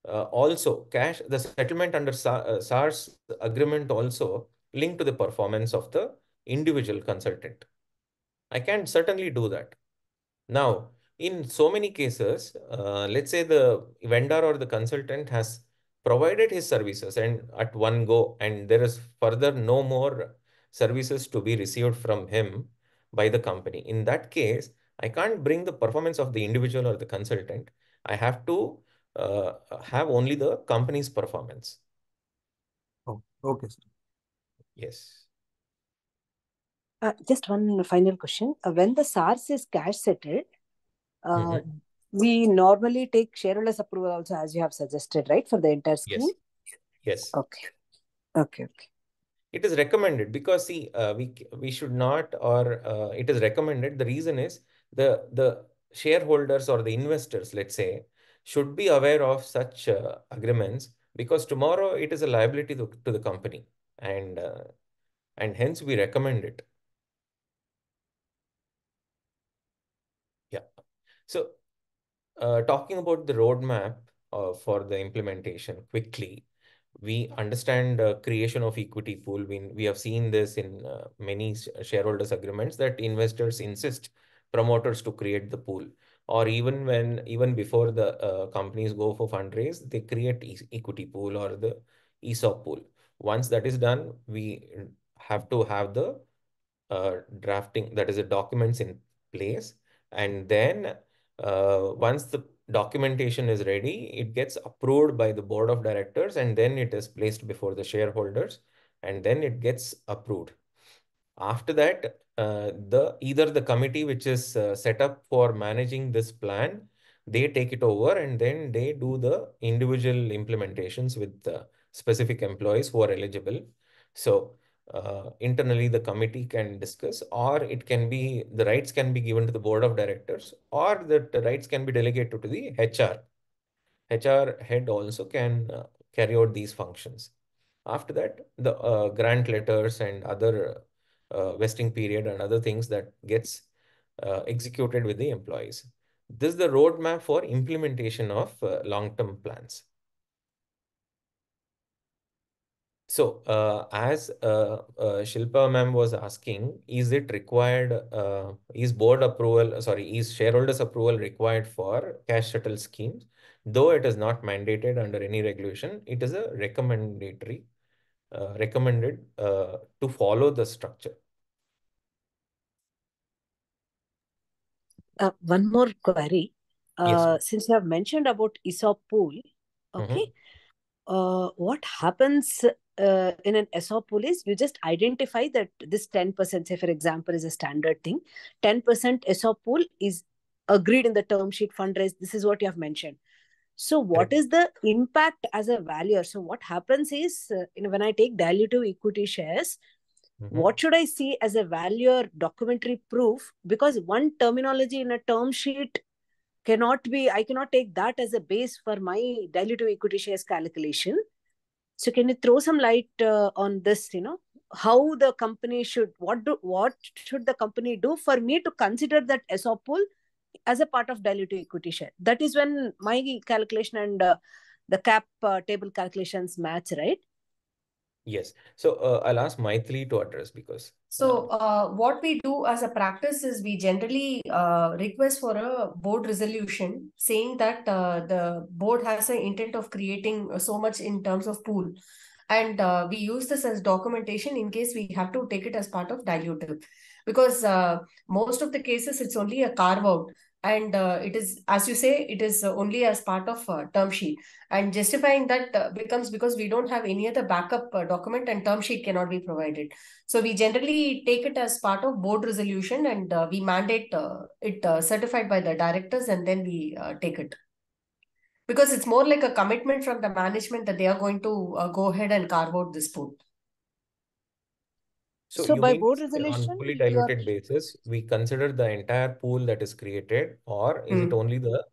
also the settlement under SARS agreement also linked to the performance of the individual consultant. I can certainly do that. Now, in so many cases, let's say the vendor or the consultant has provided his services and at one go, and there is further no more services to be received from him by the company. In that case, I can't bring the performance of the individual or the consultant. I have to have only the company's performance. Oh, okay, sir. Yes. Just one final question. When the SARS is cash settled, we normally take shareholders approval also, as you have suggested, right, for the entire scheme? Yes. Okay. Okay. It is recommended because see, we should not, or it is recommended. The reason is the shareholders or the investors, let's say, should be aware of such agreements, because tomorrow it is a liability to the company, and hence we recommend it. Yeah. So talking about the roadmap for the implementation quickly, we understand creation of equity pool. We have seen this in many shareholders agreements that investors insist promoters to create the pool, or even before the companies go for fundraise, they create equity pool or the ESOP pool. Once that is done, we have to have the drafting, that is the documents in place, and then once the documentation is ready, it gets approved by the board of directors, and then it is placed before the shareholders, and then it gets approved. After that, either the committee which is set up for managing this plan, they take it over, and then they do the individual implementations with the specific employees who are eligible. So internally the committee can discuss, or it can be the rights can be given to the board of directors, or the rights can be delegated to the HR head also can carry out these functions. After that, the grant letters and other vesting period and other things that gets executed with the employees. This is the roadmap for implementation of long-term plans. So, as Shilpa ma'am was asking, is it required, is shareholders approval required for cash settle schemes? Though it is not mandated under any regulation, it is a recommended to follow the structure. One more query. Yes. Since you have mentioned about ESOP pool, okay, what happens in an ESOP pool is you just identify that this 10%, say for example, is a standard thing. 10% ESOP pool is agreed in the term sheet fundraise. This is what you have mentioned. So what is the impact as a valuer? So what happens is, when I take dilutive equity shares, what should I see as a valuer documentary proof? Because one terminology in a term sheet I cannot take that as a base for my dilutive equity shares calculation. So can you throw some light on this, how the company should, what should the company do for me to consider that ESOP pool as a part of dilutive equity share? That is when my calculation and the cap table calculations match, right? Yes. So I'll ask Mythili to address, because. So what we do as a practice is we generally request for a board resolution saying that the board has an intent of creating so much in terms of pool. And we use this as documentation in case we have to take it as part of dilutive. Because most of the cases, it's only a carve out. And it is, as you say, it is only as part of term sheet. And justifying that becomes because we don't have any other backup document and term sheet cannot be provided. So we generally take it as part of board resolution, and we mandate it certified by the directors, and then we take it. Because it's more like a commitment from the management that they are going to go ahead and carve out this pool. So by board resolution, on fully diluted basis, we consider the entire pool that is created, or is it only the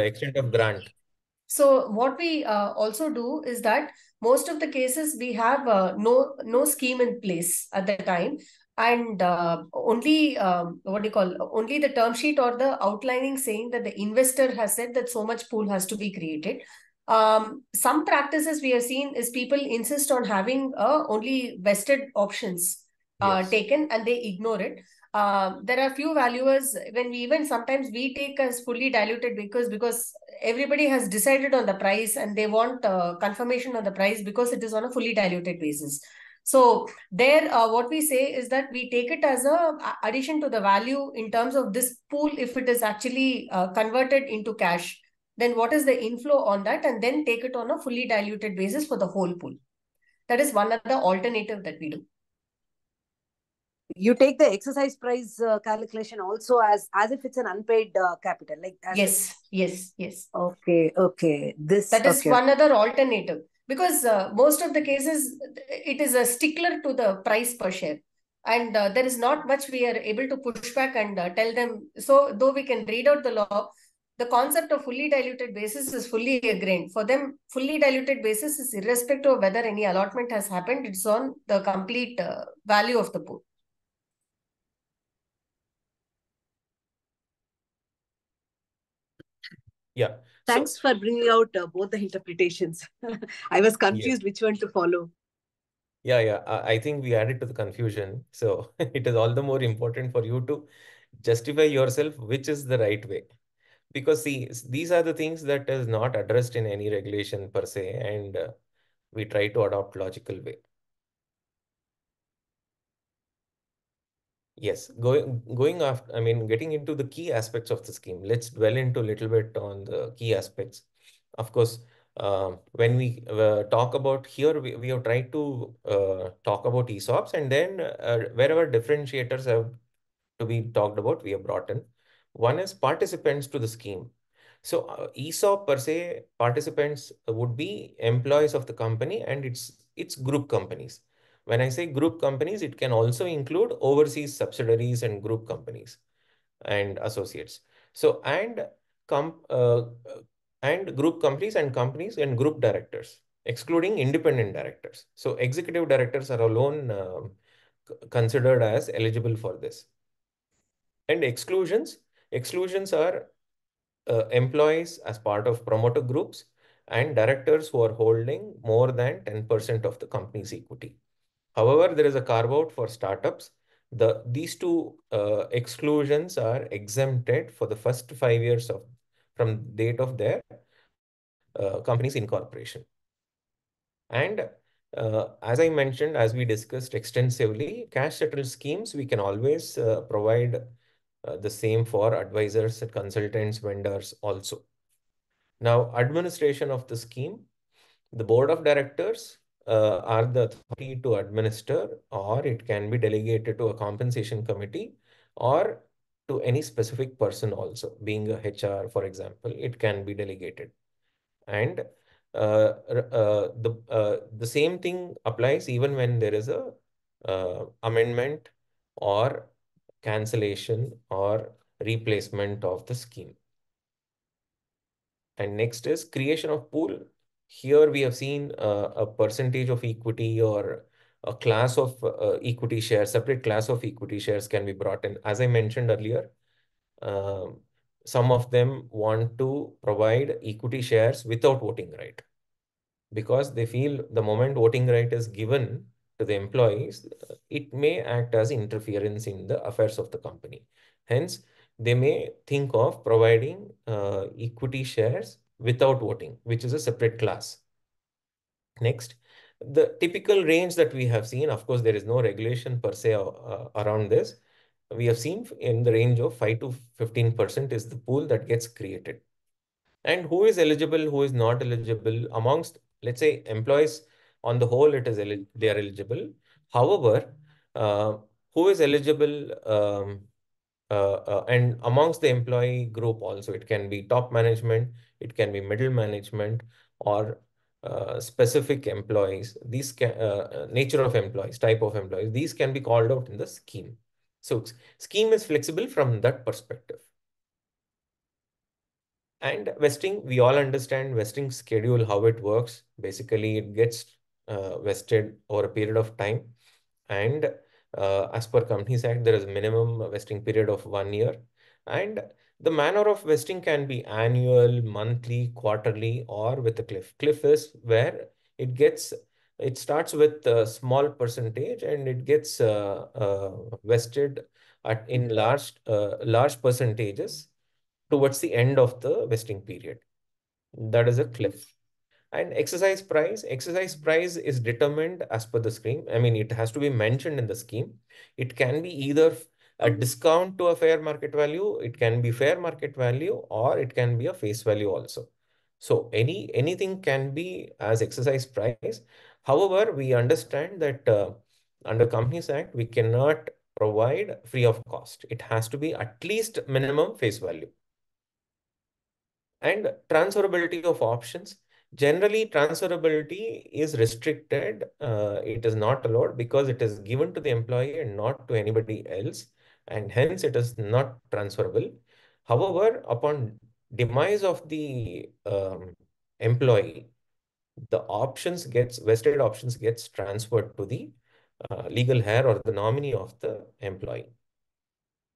extent of grant? So what we also do is that most of the cases we have no scheme in place at the time, and only only the term sheet or the outlining saying that the investor has said that so much pool has to be created. Some practices we have seen is people insist on having only vested options taken, and they ignore it. there are few valuers when we even sometimes we take as fully diluted because everybody has decided on the price and they want confirmation on the price because it is on a fully diluted basis. So there, what we say is that we take it as a addition to the value in terms of this pool. If it is actually converted into cash, then what is the inflow on that, and then take it on a fully diluted basis for the whole pool. That is one other alternative that we do. You take the exercise price calculation also as if it's an unpaid capital, like yes. Okay. That is one other alternative, because most of the cases it is a stickler to the price per share, and there is not much we are able to push back and tell them. So though we can read out the law, the concept of fully diluted basis is fully ingrained for them. Fully diluted basis is irrespective of whether any allotment has happened. It's on the complete value of the pool. Yeah. Thanks for bringing out both the interpretations. I was confused which one to follow. Yeah. I think we added to the confusion. So it is all the more important for you to justify yourself which is the right way. Because see, these are the things that is not addressed in any regulation per se, and we try to adopt logical way. Yes, going after, getting into the key aspects of the scheme. Let's dwell into a little bit on the key aspects. Of course, when we talk about here, we have tried to talk about ESOPs, and then wherever differentiators have to be talked about, we have brought in. One is participants to the scheme. So ESOP per se, participants would be employees of the company and its group companies. When I say group companies, it can also include overseas subsidiaries and group companies and associates. So and group companies and group directors, excluding independent directors. So executive directors are alone considered as eligible for this. And exclusions are employees as part of promoter groups and directors who are holding more than 10% of the company's equity. However, there is a carve out for startups. These two exclusions are exempted for the first 5 years from date of their company's incorporation. And as I mentioned, as we discussed extensively, cash settled schemes, we can always provide the same for advisors, consultants, vendors also. Now, administration of the scheme, the board of directors are the authority to administer, or it can be delegated to a compensation committee or to any specific person also, being a HR, for example, it can be delegated. And the same thing applies even when there is a amendment or cancellation or replacement of the scheme. And next is creation of pool. Here we have seen a percentage of equity or a class of equity shares, separate class of equity shares can be brought in. As I mentioned earlier, some of them want to provide equity shares without voting right, because they feel the moment voting right is given to the employees, it may act as interference in the affairs of the company. Hence, they may think of providing equity shares without voting, which is a separate class. Next, the typical range that we have seen, of course, there is no regulation per se around this. We have seen in the range of 5 to 15% is the pool that gets created. And who is eligible, who is not eligible amongst, let's say, employees on the whole, they are eligible. However, who is eligible and amongst the employee group also, it can be top management, it can be middle management, or specific employees. These nature of employees, type of employees, these can be called out in the scheme. So scheme is flexible from that perspective. And vesting, we all understand vesting schedule, how it works. Basically, it gets vested over a period of time. And as per Companies Act, there is a minimum vesting period of 1 year. And the manner of vesting can be annual, monthly, quarterly, or with a cliff. Cliff is where it starts with a small percentage and it gets vested in large percentages towards the end of the vesting period. That is a cliff. And exercise price is determined as per the scheme. I mean, it has to be mentioned in the scheme. It can be either a discount to a fair market value, it can be fair market value, or it can be a face value also. So anything can be as exercise price. However, we understand that under Companies Act, we cannot provide free of cost. It has to be at least minimum face value. And transferability of options. Generally, transferability is restricted. It is not allowed because it is given to the employee and not to anybody else, and hence it is not transferable. However, upon demise of the employee, the vested options gets transferred to the legal heir or the nominee of the employee.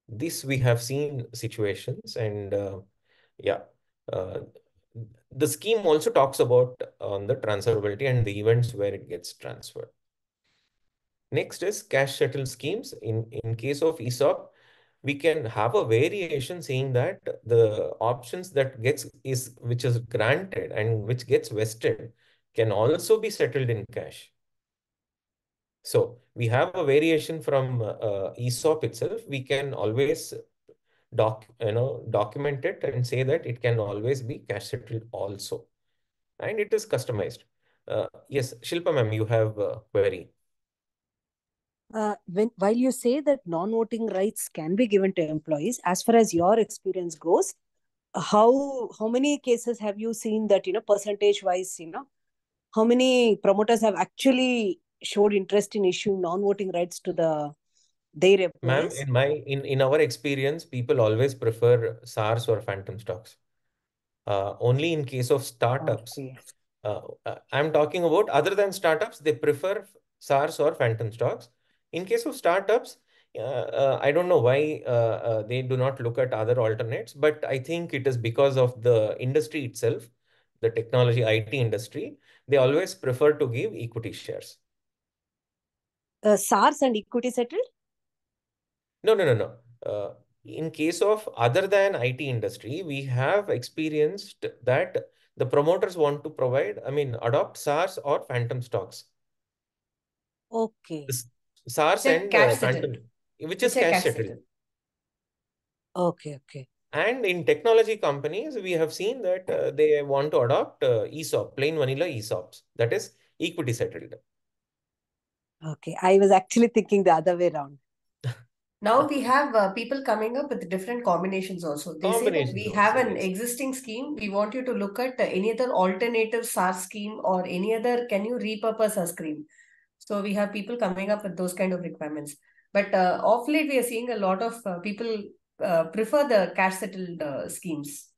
This we have seen situations, and yeah. Uh, the scheme also talks about on the transferability and the events where it gets transferred. Next is cash settled schemes. In case of ESOP, we can have a variation saying that the options which is granted and which gets vested can also be settled in cash. So we have a variation from ESOP itself. We can always document it and say that it can always be cash settled also, and it is customized. Yes, Shilpa ma'am, you have a query. While you say that non-voting rights can be given to employees, as far as your experience goes, how many cases have you seen that, percentage wise, how many promoters have actually showed interest in issuing non-voting rights to their Ma'am, employees? in our experience, people always prefer SARS or phantom stocks. Only in case of startups. Okay. I'm talking about other than startups, they prefer SARS or phantom stocks. In case of startups, I don't know why they do not look at other alternates, but I think it is because of the industry itself, the technology IT industry. They always prefer to give equity shares. SARS and equity settled? No. In case of other than IT industry, we have experienced that the promoters want to adopt SARS or phantom stocks. Okay. SARS and phantom, which is cash settled. Okay. And in technology companies, we have seen that they want to adopt ESOP, plain vanilla ESOPs, that is equity settled. Okay, I was actually thinking the other way around. Now we have people coming up with different combinations also. They say that we have an existing scheme. We want you to look at any other alternative SARS scheme or any other, can you repurpose a scheme? So we have people coming up with those kind of requirements. But of late, we are seeing a lot of people prefer the cash settled schemes.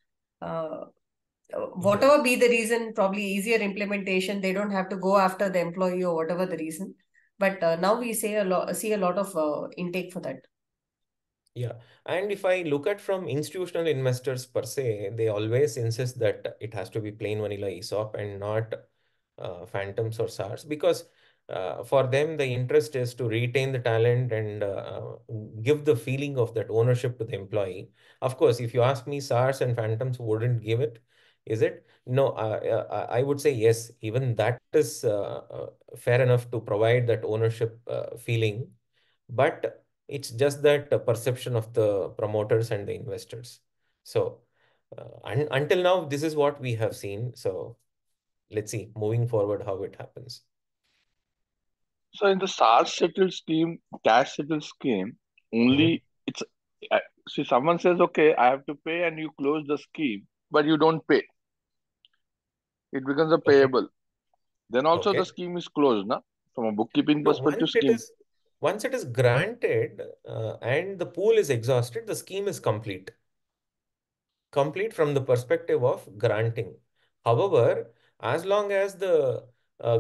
Whatever be the reason, probably easier implementation. They don't have to go after the employee or whatever the reason. But now we see a lot of intake for that. Yeah, and if I look at from institutional investors per se, they always insist that it has to be plain vanilla ESOP and not phantoms or SARS, because for them the interest is to retain the talent and give the feeling of that ownership to the employee. Of course, if you ask me, SARS and phantoms wouldn't give it, is it? No, I would say yes. Even that is fair enough to provide that ownership feeling, but it's just that perception of the promoters and the investors. So until now, this is what we have seen. So let's see moving forward how it happens. So in the SARS settled scheme, cash settled scheme, only it's see, someone says, okay, I have to pay, and you close the scheme, but you don't pay. It becomes a payable. Then also the scheme is closed, na? From a bookkeeping perspective, once it is granted and the pool is exhausted, the scheme is complete from the perspective of granting. However, as long as the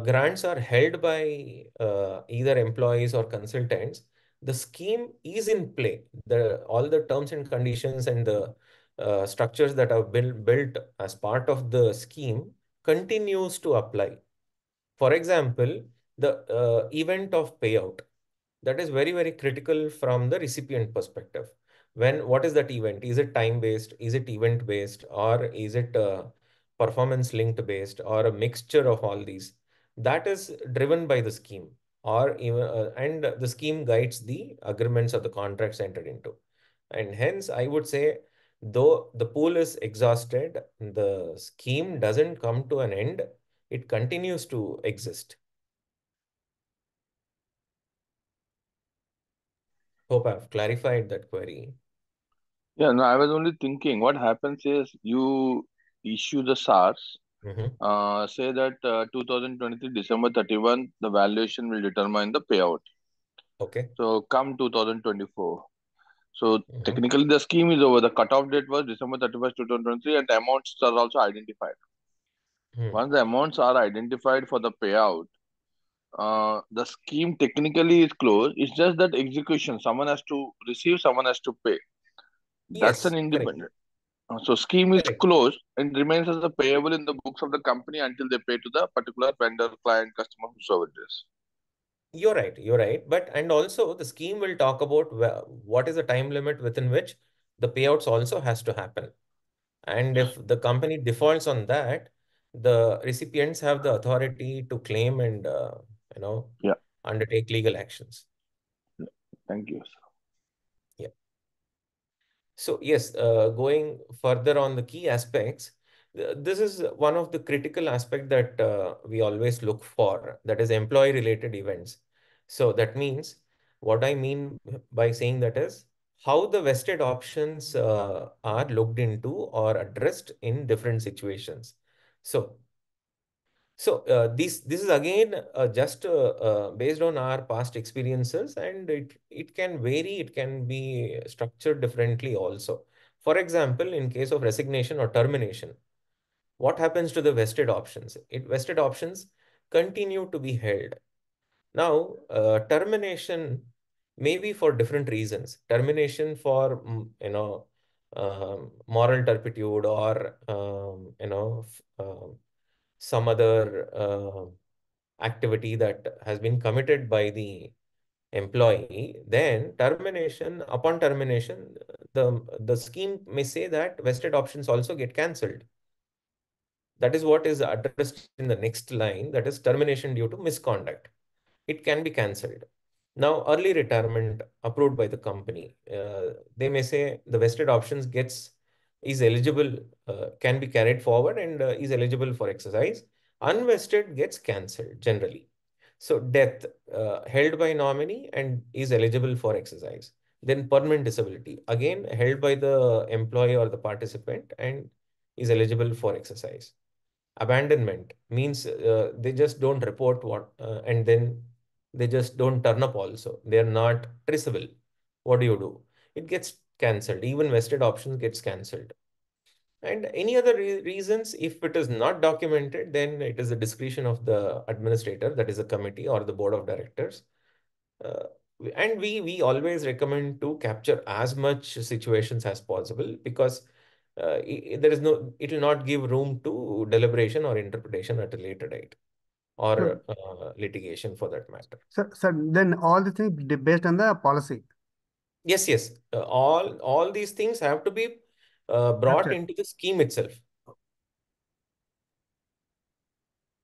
grants are held by either employees or consultants, the scheme is in play. All the terms and conditions and the structures that are built as part of the scheme continues to apply. For example, the event of payout. That is very, very critical from the recipient perspective. What is that event? Is it time-based? Is it event-based? Or is it performance-linked based? Or a mixture of all these? That is driven by the scheme, or even, and the scheme guides the agreements or the contracts entered into. And hence, I would say, though the pool is exhausted, the scheme doesn't come to an end. It continues to exist. Hope I've clarified that query. Yeah, no, I was only thinking what happens is you issue the SARS, say that 2023 December 31, the valuation will determine the payout. Okay. So come 2024. So technically the scheme is over. The cutoff date was December 31st, 2023, and the amounts are also identified. Once the amounts are identified for the payout, the scheme technically is closed. It's just that execution, someone has to receive, someone has to pay. That's an independent. So scheme is closed and remains as a payable in the books of the company until they pay to the particular vendor, client, customer, whosoever it is. You're right. You're right. And also the scheme will talk about what is the time limit within which the payouts also has to happen. And if the company defaults on that, the recipients have the authority to claim and, undertake legal actions. Thank you, sir. Yeah. So yes, going further on the key aspects, this is one of the critical aspects that we always look for, that is employee-related events. So that means, what I mean by saying that is, how the vested options are looked into or addressed in different situations. So this is again just based on our past experiences, and it can vary. It can be structured differently also. For example, in case of resignation or termination, what happens to the vested options? Vested options continue to be held. Now, termination may be for different reasons. Termination for moral turpitude, or some other activity that has been committed by the employee. Then upon termination, the scheme may say that vested options also get cancelled. That is what is addressed in the next line, that is termination due to misconduct. It can be cancelled. Now, early retirement approved by the company, they may say the vested options is eligible, can be carried forward and is eligible for exercise. Unvested gets cancelled generally. So death, held by nominee and is eligible for exercise. Then permanent disability, again held by the employee or the participant and is eligible for exercise. Abandonment means they just don't report and then they just don't turn up also. They're not traceable. What do you do? It gets cancelled. Even vested options gets cancelled. And any other reasons, if it is not documented, then it is the discretion of the administrator, that is a committee or the board of directors. And we always recommend to capture as much situations as possible, because it will not give room to deliberation or interpretation at a later date, or litigation for that matter. So then all the things based on the policy. Yes, yes. All these things have to be brought into the scheme itself.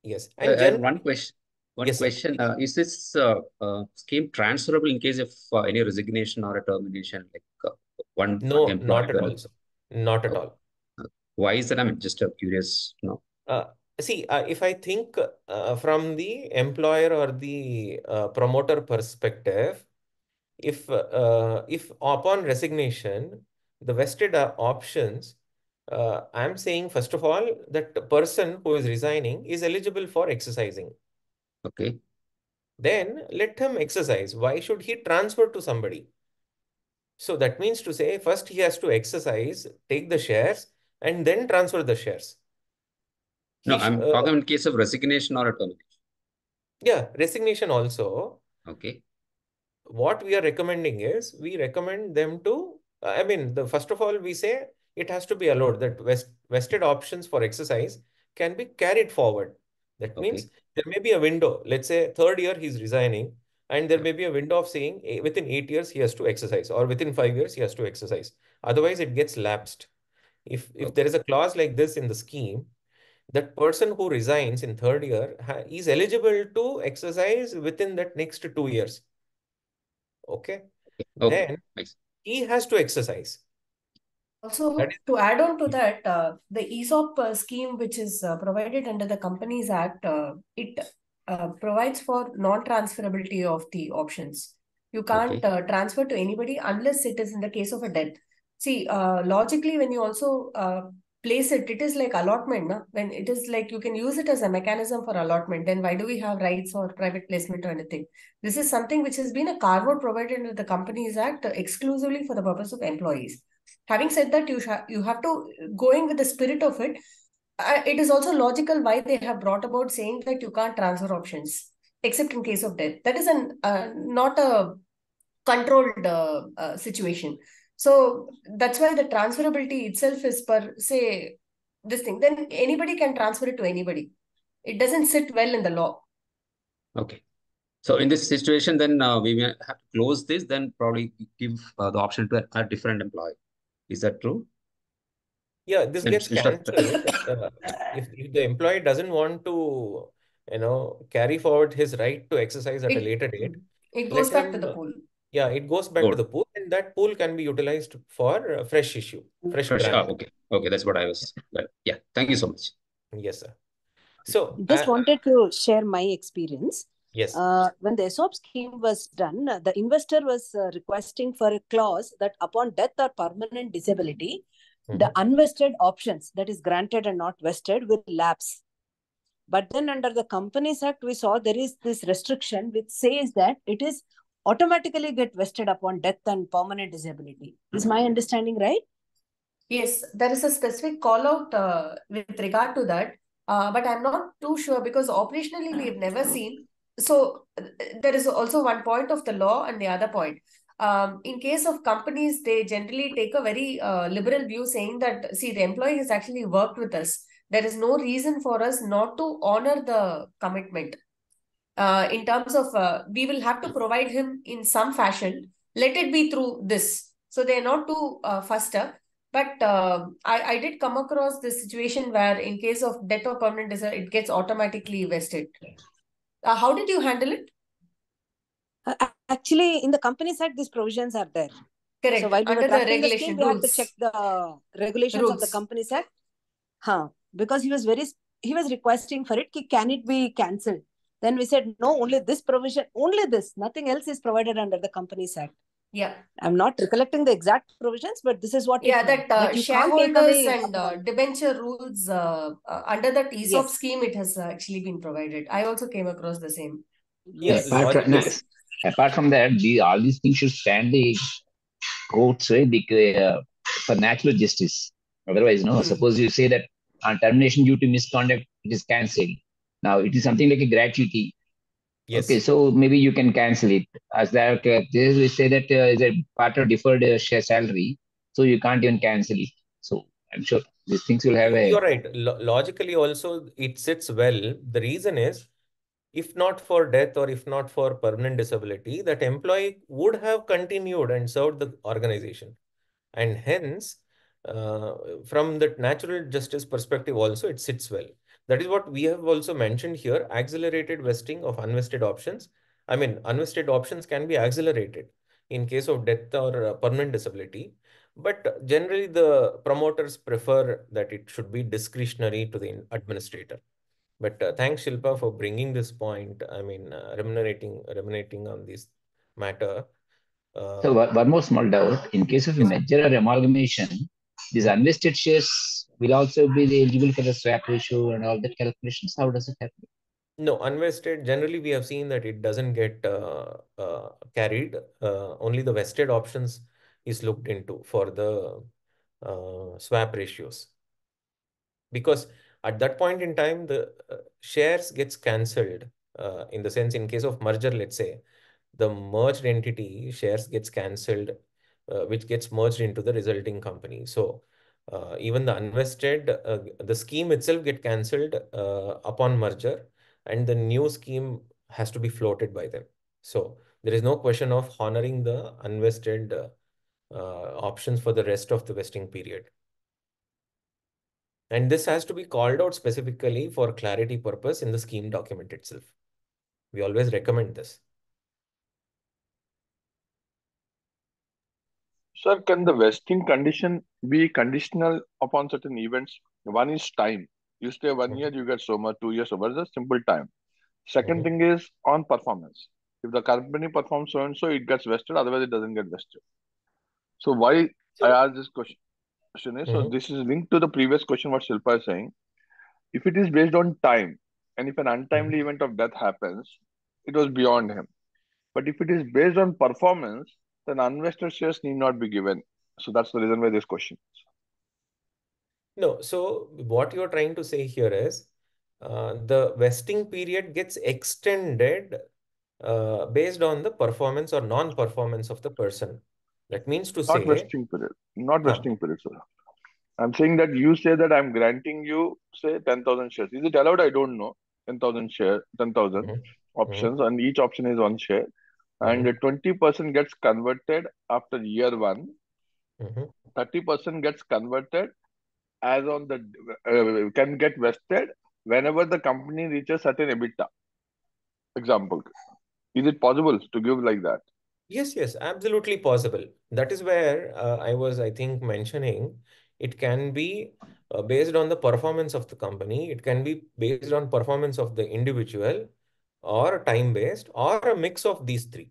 Yes. I have one question. Yes, question. Is this scheme transferable in case of any resignation or a termination? Like one No, employee? not at all, sir. Not at all. Why is that? I'm just curious. No. See, if I think from the employer or the promoter perspective, if upon resignation, the vested options, I'm saying, first of all, that the person who is resigning is eligible for exercising. Okay. Then let him exercise. Why should he transfer to somebody? So that means to say, first he has to exercise, take the shares, and then transfer the shares. No, I'm talking in case of resignation or a termination. Yeah, resignation also. Okay. What we are recommending is, we recommend them to, first of all, we say it has to be allowed that vested options for exercise can be carried forward. That means there may be a window. Let's say third year he's resigning. And there may be a window of saying within 8 years he has to exercise, or within 5 years he has to exercise. Otherwise, it gets lapsed. If there is a clause like this in the scheme, that person who resigns in third year is eligible to exercise within that next 2 years. Okay. Okay. Then he has to exercise. Also, to add on to that, the ESOP scheme, which is provided under the Companies Act, it provides for non-transferability of the options. You can't transfer to anybody unless it is in the case of a death. See, logically, when you also place it, it is like allotment. No? When it is like you can use it as a mechanism for allotment, then why do we have rights or private placement or anything? This is something which has been a carve-out provided under the Companies Act exclusively for the purpose of employees. Having said that, you have to going with the spirit of it. It is also logical why they have brought about saying that you can't transfer options except in case of death. That is not a controlled situation. So that's why the transferability itself is per se this thing. Then anybody can transfer it to anybody. It doesn't sit well in the law. Okay. So in this situation, then we may have to close this, then probably give the option to a different employee. Is that true? Yeah, this gets cancelled. If the employee doesn't want to, carry forward his right to exercise at a later date, it goes back to the pool. Yeah, it goes back to the pool, and that pool can be utilized for fresh issue, fresh grant. Okay. Okay, that's what I was. Yeah, thank you so much. Yes, sir. So just wanted to share my experience. Yes. When the ESOP scheme was done, the investor was requesting for a clause that upon death or permanent disability, the unvested options that is granted and not vested will lapse. But then under the Companies Act, we saw there is this restriction which says that it is automatically get vested upon death and permanent disability. Is my understanding right? Yes, there is a specific call out with regard to that. But I'm not too sure because operationally we have never seen. So there is also one point of the law and the other point. In case of companies, they generally take a very liberal view saying that, see, the employee has actually worked with us. There is no reason for us not to honor the commitment. In terms of, we will have to provide him in some fashion. Let it be through this. So they're not too fussed up. But I did come across this situation where in case of death or permanent disability, it gets automatically vested. How did you handle it? Actually, in the Companies Act, these provisions are there. Correct. So while we Under were drafting the the scheme, regulation we had to rules. check the regulations of the Companies Act. Because he was requesting for it, can it be cancelled? Then we said, no, only this provision, only this, nothing else is provided under the Companies Act. Yeah. I'm not recollecting the exact provisions, but this is what that shareholders and debenture rules under that ESOP scheme, it has actually been provided. I also came across the same. Yes. Apart from that, all these things should stand the courts for natural justice. Otherwise, no. Suppose you say that on termination due to misconduct, it is cancelled. Now it is something like a gratuity. Yes. Okay, so maybe you can cancel it. As that this we say that is a part of deferred share salary, so you can't even cancel it. So I'm sure these things will have a. You're right. Logically, also it sits well. The reason is, if not for death or if not for permanent disability, that employee would have continued and served the organization, and hence, from the natural justice perspective, also it sits well. That is what we have also mentioned here, accelerated vesting of unvested options. I mean, unvested options can be accelerated in case of death or permanent disability. But generally, the promoters prefer that it should be discretionary to the administrator. But thanks, Shilpa, for bringing this point. I mean, ruminating on this matter. So one more small doubt. In case of a merger or amalgamation, these unvested shares will also be eligible for the swap ratio and all that calculations. How does it happen? No, unvested, generally we have seen that it doesn't get carried. Only the vested options is looked into for the swap ratios. Because at that point in time, the shares gets cancelled. In the sense, in case of merger, let's say, the merged entity shares gets cancelled, which gets merged into the resulting company. So even the unvested, the scheme itself get cancelled upon merger, and the new scheme has to be floated by them. So there is no question of honoring the unvested options for the rest of the vesting period. And this has to be called out specifically for clarity purpose in the scheme document itself. We always recommend this. Sir, can the vesting condition be conditional upon certain events? One is time. You stay 1 year, you get so much, 2 years, so much, just simple time. Second thing is on performance. If the company performs so and so, it gets vested, otherwise it doesn't get vested. So why I asked this question is, so this is linked to the previous question what Shilpa is saying. If it is based on time, and if an untimely event of death happens, it was beyond him. But if it is based on performance, then unvested shares need not be given. So that's the reason why this question. No, so what you're trying to say here is the vesting period gets extended based on the performance or non-performance of the person. That means to Not say, vesting period. Not vesting period, sir. I'm saying that you say that I'm granting you, say, 10,000 shares. Is it allowed? I don't know. 10,000 shares, 10,000 options, and each option is one share. And 20% gets converted after year one. 30% gets converted as on the can get vested whenever the company reaches certain EBITDA. Example. Is it possible to give like that? yes, absolutely possible. That is where I was, I think, mentioning it can be based on the performance of the company. It can be based on performance of the individual or time-based or a mix of these three.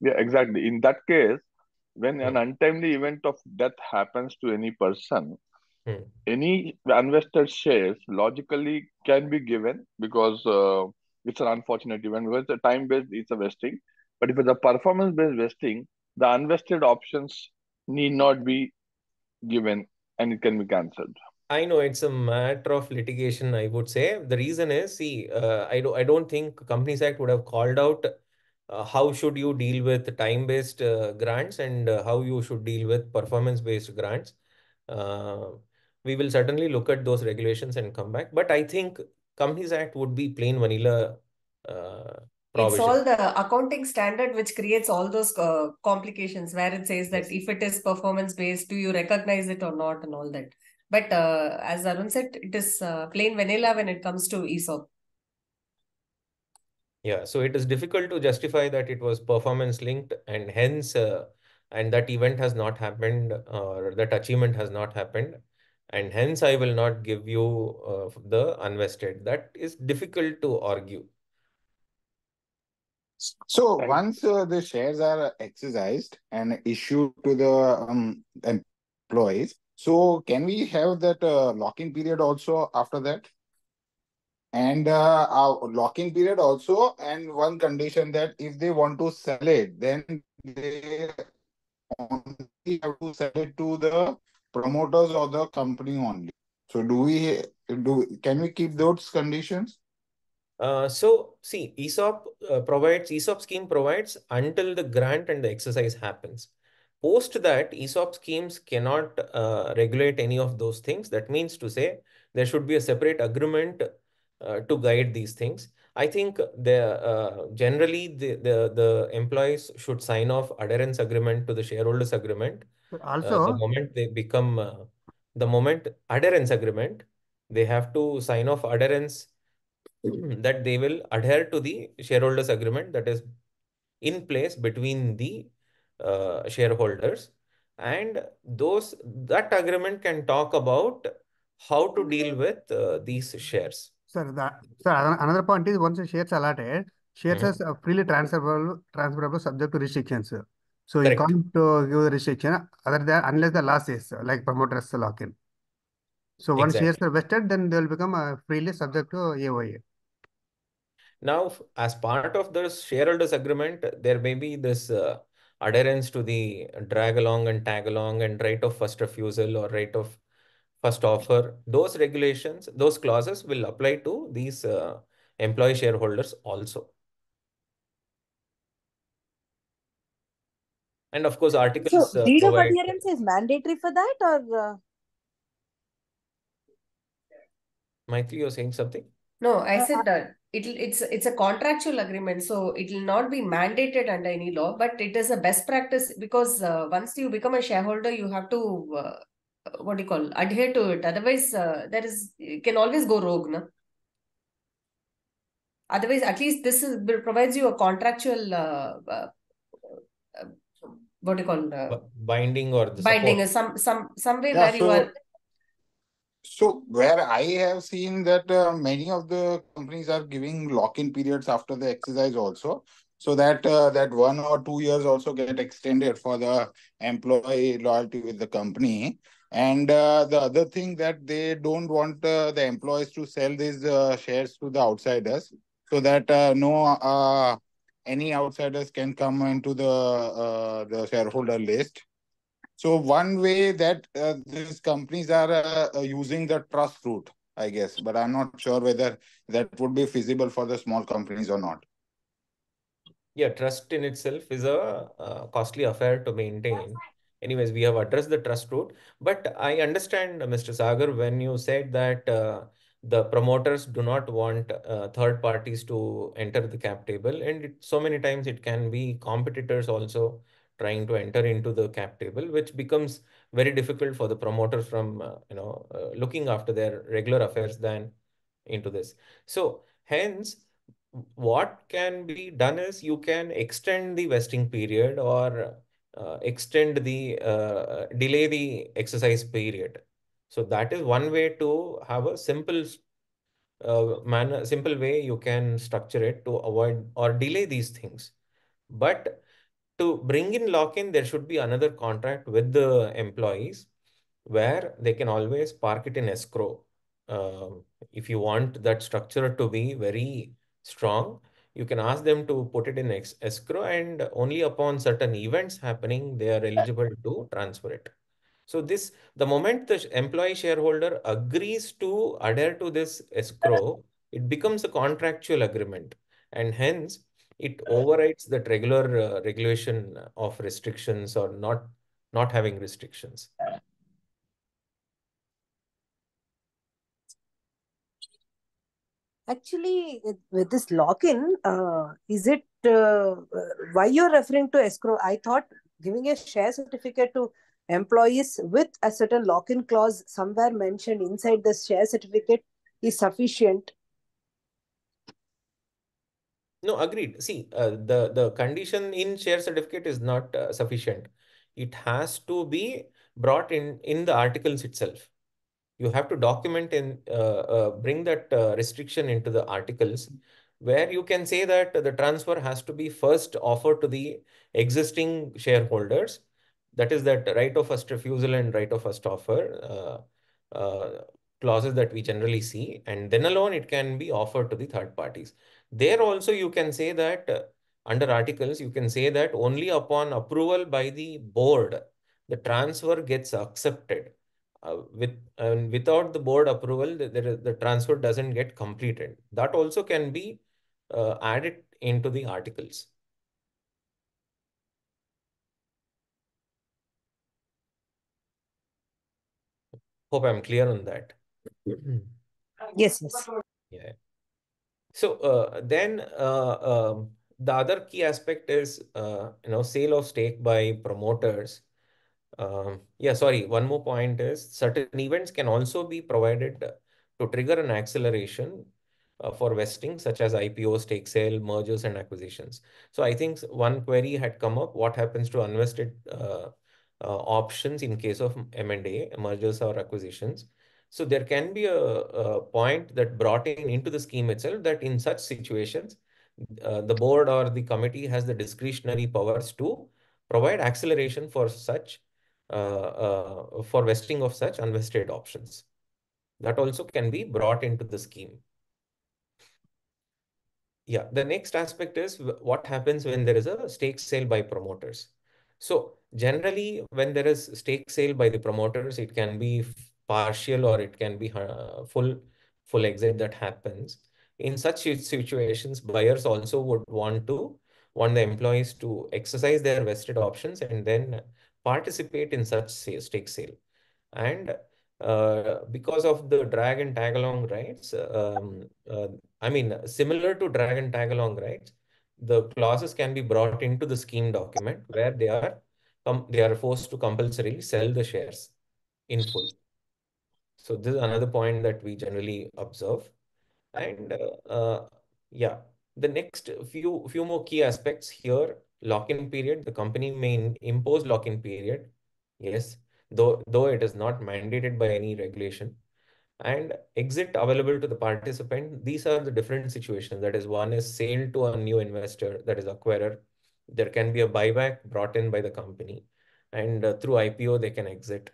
Yeah, exactly. In that case, when an untimely event of death happens to any person, any unvested shares logically can be given because it's an unfortunate event. Because the time-based, it's a vesting. But if it's a performance-based vesting, the unvested options need not be given and it can be cancelled. I know it's a matter of litigation, I would say. The reason is, see, I don't think Companies Act would have called out how should you deal with time-based grants and how you should deal with performance-based grants. We will certainly look at those regulations and come back. But I think Companies Act would be plain vanilla It's provision. all the accounting standard which creates all those complications where it says that if it is performance based, do you recognize it or not and all that. But as Arun said, it is plain vanilla when it comes to ESOP. Yeah, so it is difficult to justify that it was performance linked and hence and that event has not happened or that achievement has not happened and hence I will not give you the unvested. That is difficult to argue. So once the shares are exercised and issued to the employees, so can we have that locking period also after that? And our locking period also, and one condition that if they want to sell it, then they only have to sell it to the promoters or the company only. So can we keep those conditions? So see, ESOP scheme provides until the grant and the exercise happens. Post that, ESOP schemes cannot regulate any of those things. That means to say there should be a separate agreement to guide these things. I think generally the employees should sign off adherence agreement to the shareholders agreement. Also, the moment they become the moment adherence agreement, they have to sign off adherence that they will adhere to the shareholders agreement that is in place between the shareholders, and that agreement can talk about how to deal with these shares. sir, another point is once the shares allotted, shares are freely transferable subject to restrictions. So you Correct. can't give the restriction other than unless the law says like promoters lock-in. So once shares Exactly. are vested, then they will become freely subject to AOA. Now, as part of this shareholders agreement, there may be this adherence to the drag along and tag along and right of first refusal or right of first offer. Those regulations, those clauses will apply to these employee shareholders also. And of course, articles So, deed of provide. adherence is mandatory for that, or Mythili, you're saying something? No, I said that it's a contractual agreement, so it will not be mandated under any law, but it is a best practice because once you become a shareholder, you have to what do you call adhere to it. Otherwise, you can always go rogue, no? Otherwise, at least provides you a contractual what do you call binding or the binding, support. some way Yeah, where you are. So where I have seen that many of the companies are giving lock-in periods after the exercise also, so that that 1 or 2 years also get extended for the employee loyalty with the company. And the other thing that they don't want the employees to sell these shares to the outsiders, so that no any outsiders can come into the shareholder list. So one way that these companies are using the trust route, I guess, but I'm not sure whether that would be feasible for the small companies or not. Yeah, trust in itself is a costly affair to maintain. Anyways, we have addressed the trust route, but I understand, Mr. Sagar, when you said that the promoters do not want third parties to enter the cap table, and so many times it can be competitors also trying to enter into the cap table, which becomes very difficult for the promoters from looking after their regular affairs than into this. So hence, what can be done is you can extend the vesting period or extend the delay the exercise period. So that is one way to have a simple simple way you can structure it to avoid or delay these things. But to bring in lock-in, there should be another contract with the employees where they can always park it in escrow. If you want that structure to be very strong, you can ask them to put it in escrow, and only upon certain events happening, they are eligible to transfer it. So the moment the employee shareholder agrees to adhere to this escrow, it becomes a contractual agreement, and hence it overrides that regular regulation of restrictions or not having restrictions. Actually, with this lock-in, is it why you're referring to escrow? I thought giving a share certificate to employees with a certain lock-in clause somewhere mentioned inside the share certificate is sufficient. No, agreed. See, the condition in share certificate is not sufficient. It has to be brought in the articles itself. You have to document and bring that restriction into the articles, where you can say that the transfer has to be first offered to the existing shareholders. That is that right of first refusal and right of first offer clauses that we generally see, and then alone it can be offered to the third parties. There also you can say that under articles, you can say that only upon approval by the board, the transfer gets accepted. Without the board approval, the transfer doesn't get completed. That also can be added into the articles. Hope I'm clear on that. Yes. Yeah. So then the other key aspect is sale of stake by promoters. Sorry. One more point is certain events can also be provided to trigger an acceleration for vesting, such as IPO, stake sale, mergers, and acquisitions. So I think one query had come up: what happens to unvested options in case of M&A, mergers or acquisitions? So there can be a point that brought into the scheme itself that in such situations, the board or the committee has the discretionary powers to provide acceleration for such for vesting of such unvested options. That also can be brought into the scheme. Yeah, the next aspect is what happens when there is a stake sale by promoters. So generally, when there is stake sale by the promoters, it can be partial or it can be full exit that happens. In such situations, buyers also would want the employees to exercise their vested options and then participate in such stake sale. And because of the drag and tag along rights, similar to drag and tag along rights, the clauses can be brought into the scheme document where they are forced to compulsorily sell the shares in full. So this is another point that we generally observe. And yeah, the next few more key aspects here: lock-in period. The company may impose lock-in period, yes, though it is not mandated by any regulation. And exit available to the participant. These are the different situations. That is, one is sale to a new investor, that is acquirer. There can be a buyback brought in by the company, and through IPO they can exit,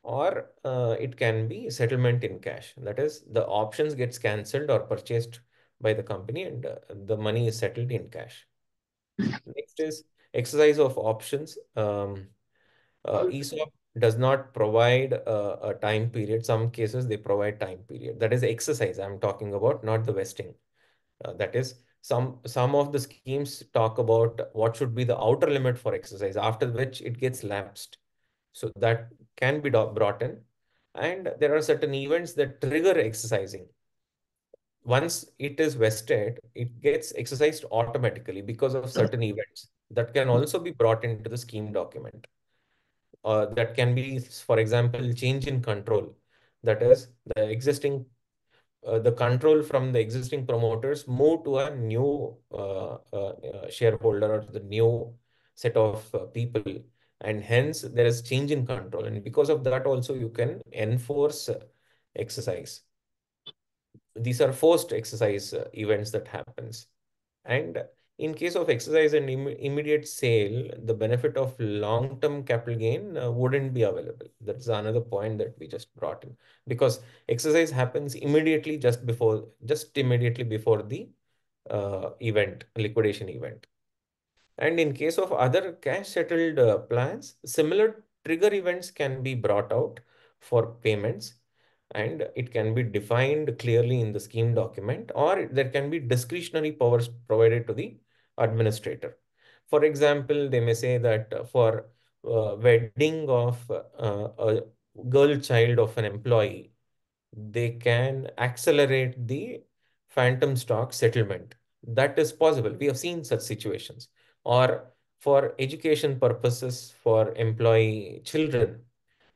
or it can be settlement in cash. That is, the options gets cancelled or purchased by the company, and the money is settled in cash. Next is exercise of options. ESOP does not provide a time period. Some cases they provide time period. That is exercise I'm talking about, not the vesting. That is, some of the schemes talk about what should be the outer limit for exercise, after which it gets lapsed. So that can be brought in. And there are certain events that trigger exercising. Once it is vested, it gets exercised automatically because of certain events that can also be brought into the scheme document. That can be, for example, change in control. That is, the control from the existing promoters move to a new shareholder or the new set of people, and hence there is change in control, and because of that also you can enforce exercise. These are forced exercise events that happens. And in case of exercise and immediate sale, the benefit of long-term capital gain wouldn't be available. That's another point that we just brought in, because exercise happens immediately just immediately before the liquidation event. And in case of other cash settled plans, similar trigger events can be brought out for payments, and it can be defined clearly in the scheme document, or there can be discretionary powers provided to the administrator. For example, they may say that for wedding of a girl child of an employee, they can accelerate the phantom stock settlement. That is possible. We have seen such situations. Or for education purposes for employee children,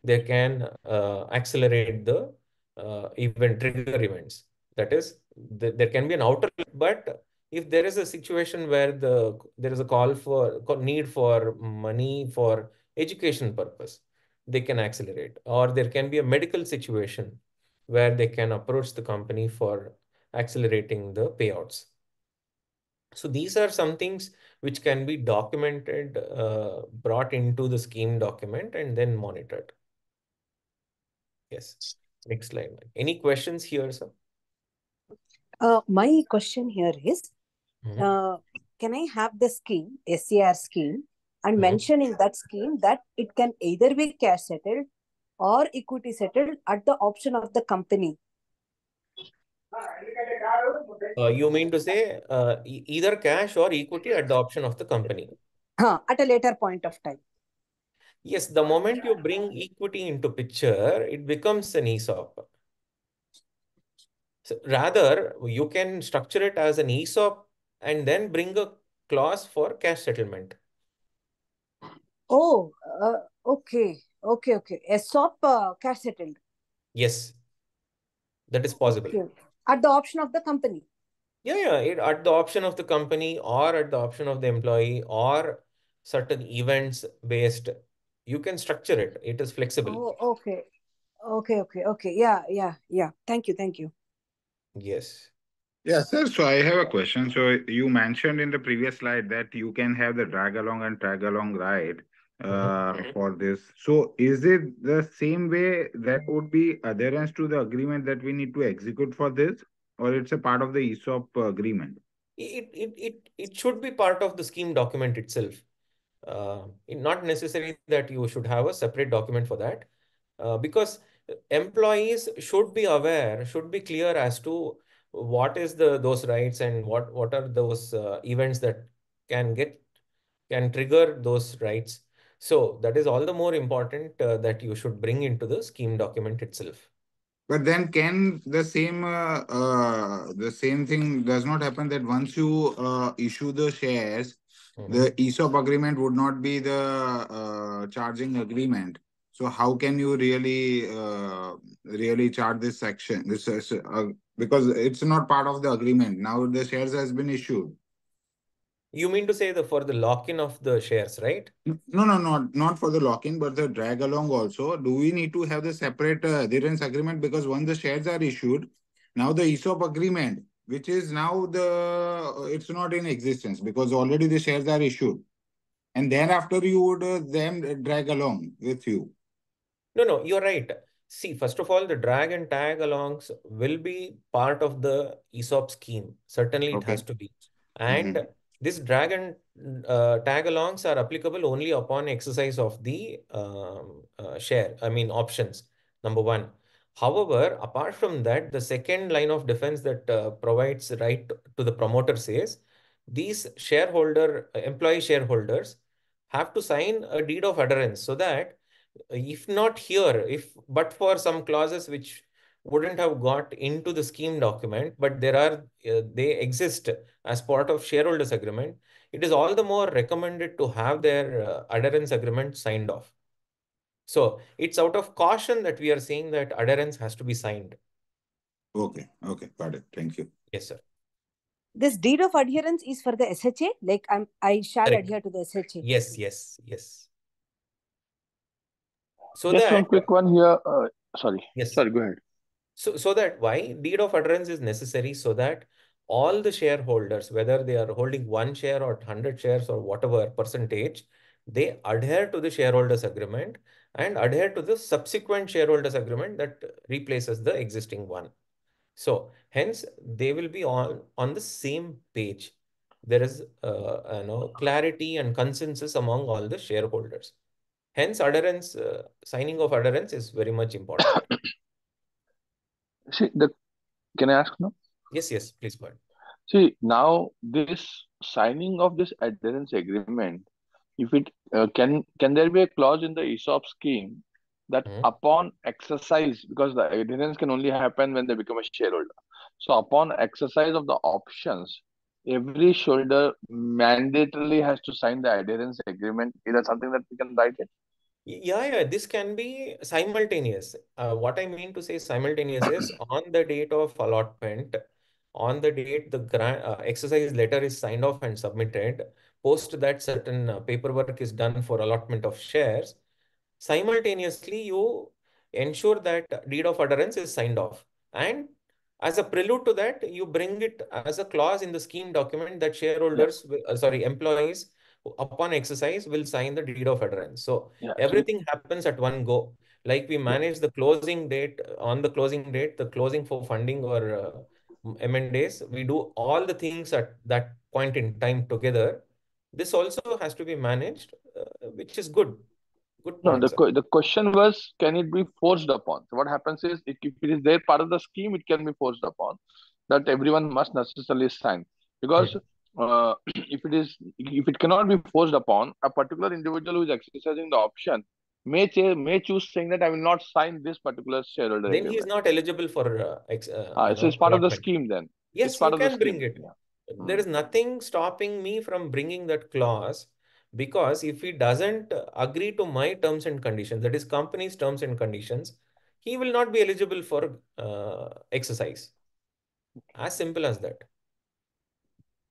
they can accelerate the trigger events. That is, there can be an outer, but if there is a situation where there is a need for money for education purpose, they can accelerate. Or there can be a medical situation where they can approach the company for accelerating the payouts. So these are some things which can be documented, brought into the scheme document, and then monitored. Yes. Next slide. Any questions here, sir? My question here is, can I have the scheme, SCR scheme, and mention in that scheme that it can either be cash settled or equity settled at the option of the company? You mean to say either cash or equity at the option of the company? At a later point of time. Yes, the moment you bring equity into picture, it becomes an ESOP. So rather, you can structure it as an ESOP and then bring a clause for cash settlement. Oh, okay. ESOP cash settled. Yes, that is possible. Okay. At the option of the company. Yeah, at the option of the company or at the option of the employee or certain events based, you can structure it. It is flexible. Oh, okay. Yeah. Thank you. Yes. Yeah, sir. So I have a question. So you mentioned in the previous slide that you can have the drag along and tag along ride for this. So is it the same way that would be adherence to the agreement that we need to execute for this, or it's a part of the ESOP agreement? It should be part of the scheme document itself. Not necessary that you should have a separate document for that, because employees should be aware, should be clear as to what is those rights and what are those events that can trigger those rights. So that is all the more important that you should bring into the scheme document itself. But then can the same thing does not happen that once you issue the shares, the ESOP agreement would not be the charging agreement. So how can you really charge this section? Because it's not part of the agreement. Now the shares has been issued. You mean to say for the lock-in of the shares, right? No, not for the lock-in, but the drag along also. Do we need to have the separate adherence agreement? Because once the shares are issued, now the ESOP agreement, which is now it's not in existence because already the shares are issued. And then after you would then drag along with you. No, you're right. See, first of all, the drag and tag alongs will be part of the ESOP scheme. Certainly it has to be. And this drag and tag alongs are applicable only upon exercise of the options, number one. However, apart from that, the second line of defense that provides right to the promoter says, these employee shareholders have to sign a deed of adherence so that if not here, but for some clauses which wouldn't have got into the scheme document, but they exist as part of shareholders agreement, it is all the more recommended to have their adherence agreement signed off. So it's out of caution that we are saying that adherence has to be signed. Okay, got it. Thank you. Yes, sir. This deed of adherence is for the SHA, like I shall Correct. adhere to the SHA. Yes. So Just that one quick one here. Sorry. Yes. Sorry, go ahead. So that why deed of adherence is necessary, so that all the shareholders, whether they are holding 1 share or 100 shares or whatever percentage, they adhere to the shareholders agreement and adhere to the subsequent shareholders agreement that replaces the existing one. So hence they will be on the same page. There is clarity and consensus among all the shareholders. Hence adherence, signing of adherence is very much important. See, can I ask now? Yes, please go ahead. See, now this signing of this adherence agreement, if it can there be a clause in the ESOP scheme that upon exercise, because the adherence can only happen when they become a shareholder. So upon exercise of the options, every shareholder mandatorily has to sign the adherence agreement. Is that something that we can write it? Yeah, this can be simultaneous. What I mean to say simultaneous is on the date of allotment, on the date the exercise letter is signed off and submitted, post that certain paperwork is done for allotment of shares, simultaneously you ensure that deed of adherence is signed off. And as a prelude to that, you bring it as a clause in the scheme document that shareholders, employees, upon exercise will sign the deed of adherence. So everything happens at one go. Like we manage the closing date, on the closing date, the closing for funding or M&As, we do all the things at that point in time together. This also has to be managed, which is good. Good No, point, sir. the question was, can it be forced upon? So what happens is, if it is there part of the scheme, it can be forced upon. That everyone must necessarily sign. Because if it cannot be forced upon, a particular individual who is exercising the option may choose saying that I will not sign this particular shareholder Then he is agreement. not eligible for So it's part of the scheme then. Yes, it's part you of the can bring scheme. it. There is nothing stopping me from bringing that clause, because if he doesn't agree to my terms and conditions, that is company's terms and conditions, he will not be eligible for exercise. As simple as that.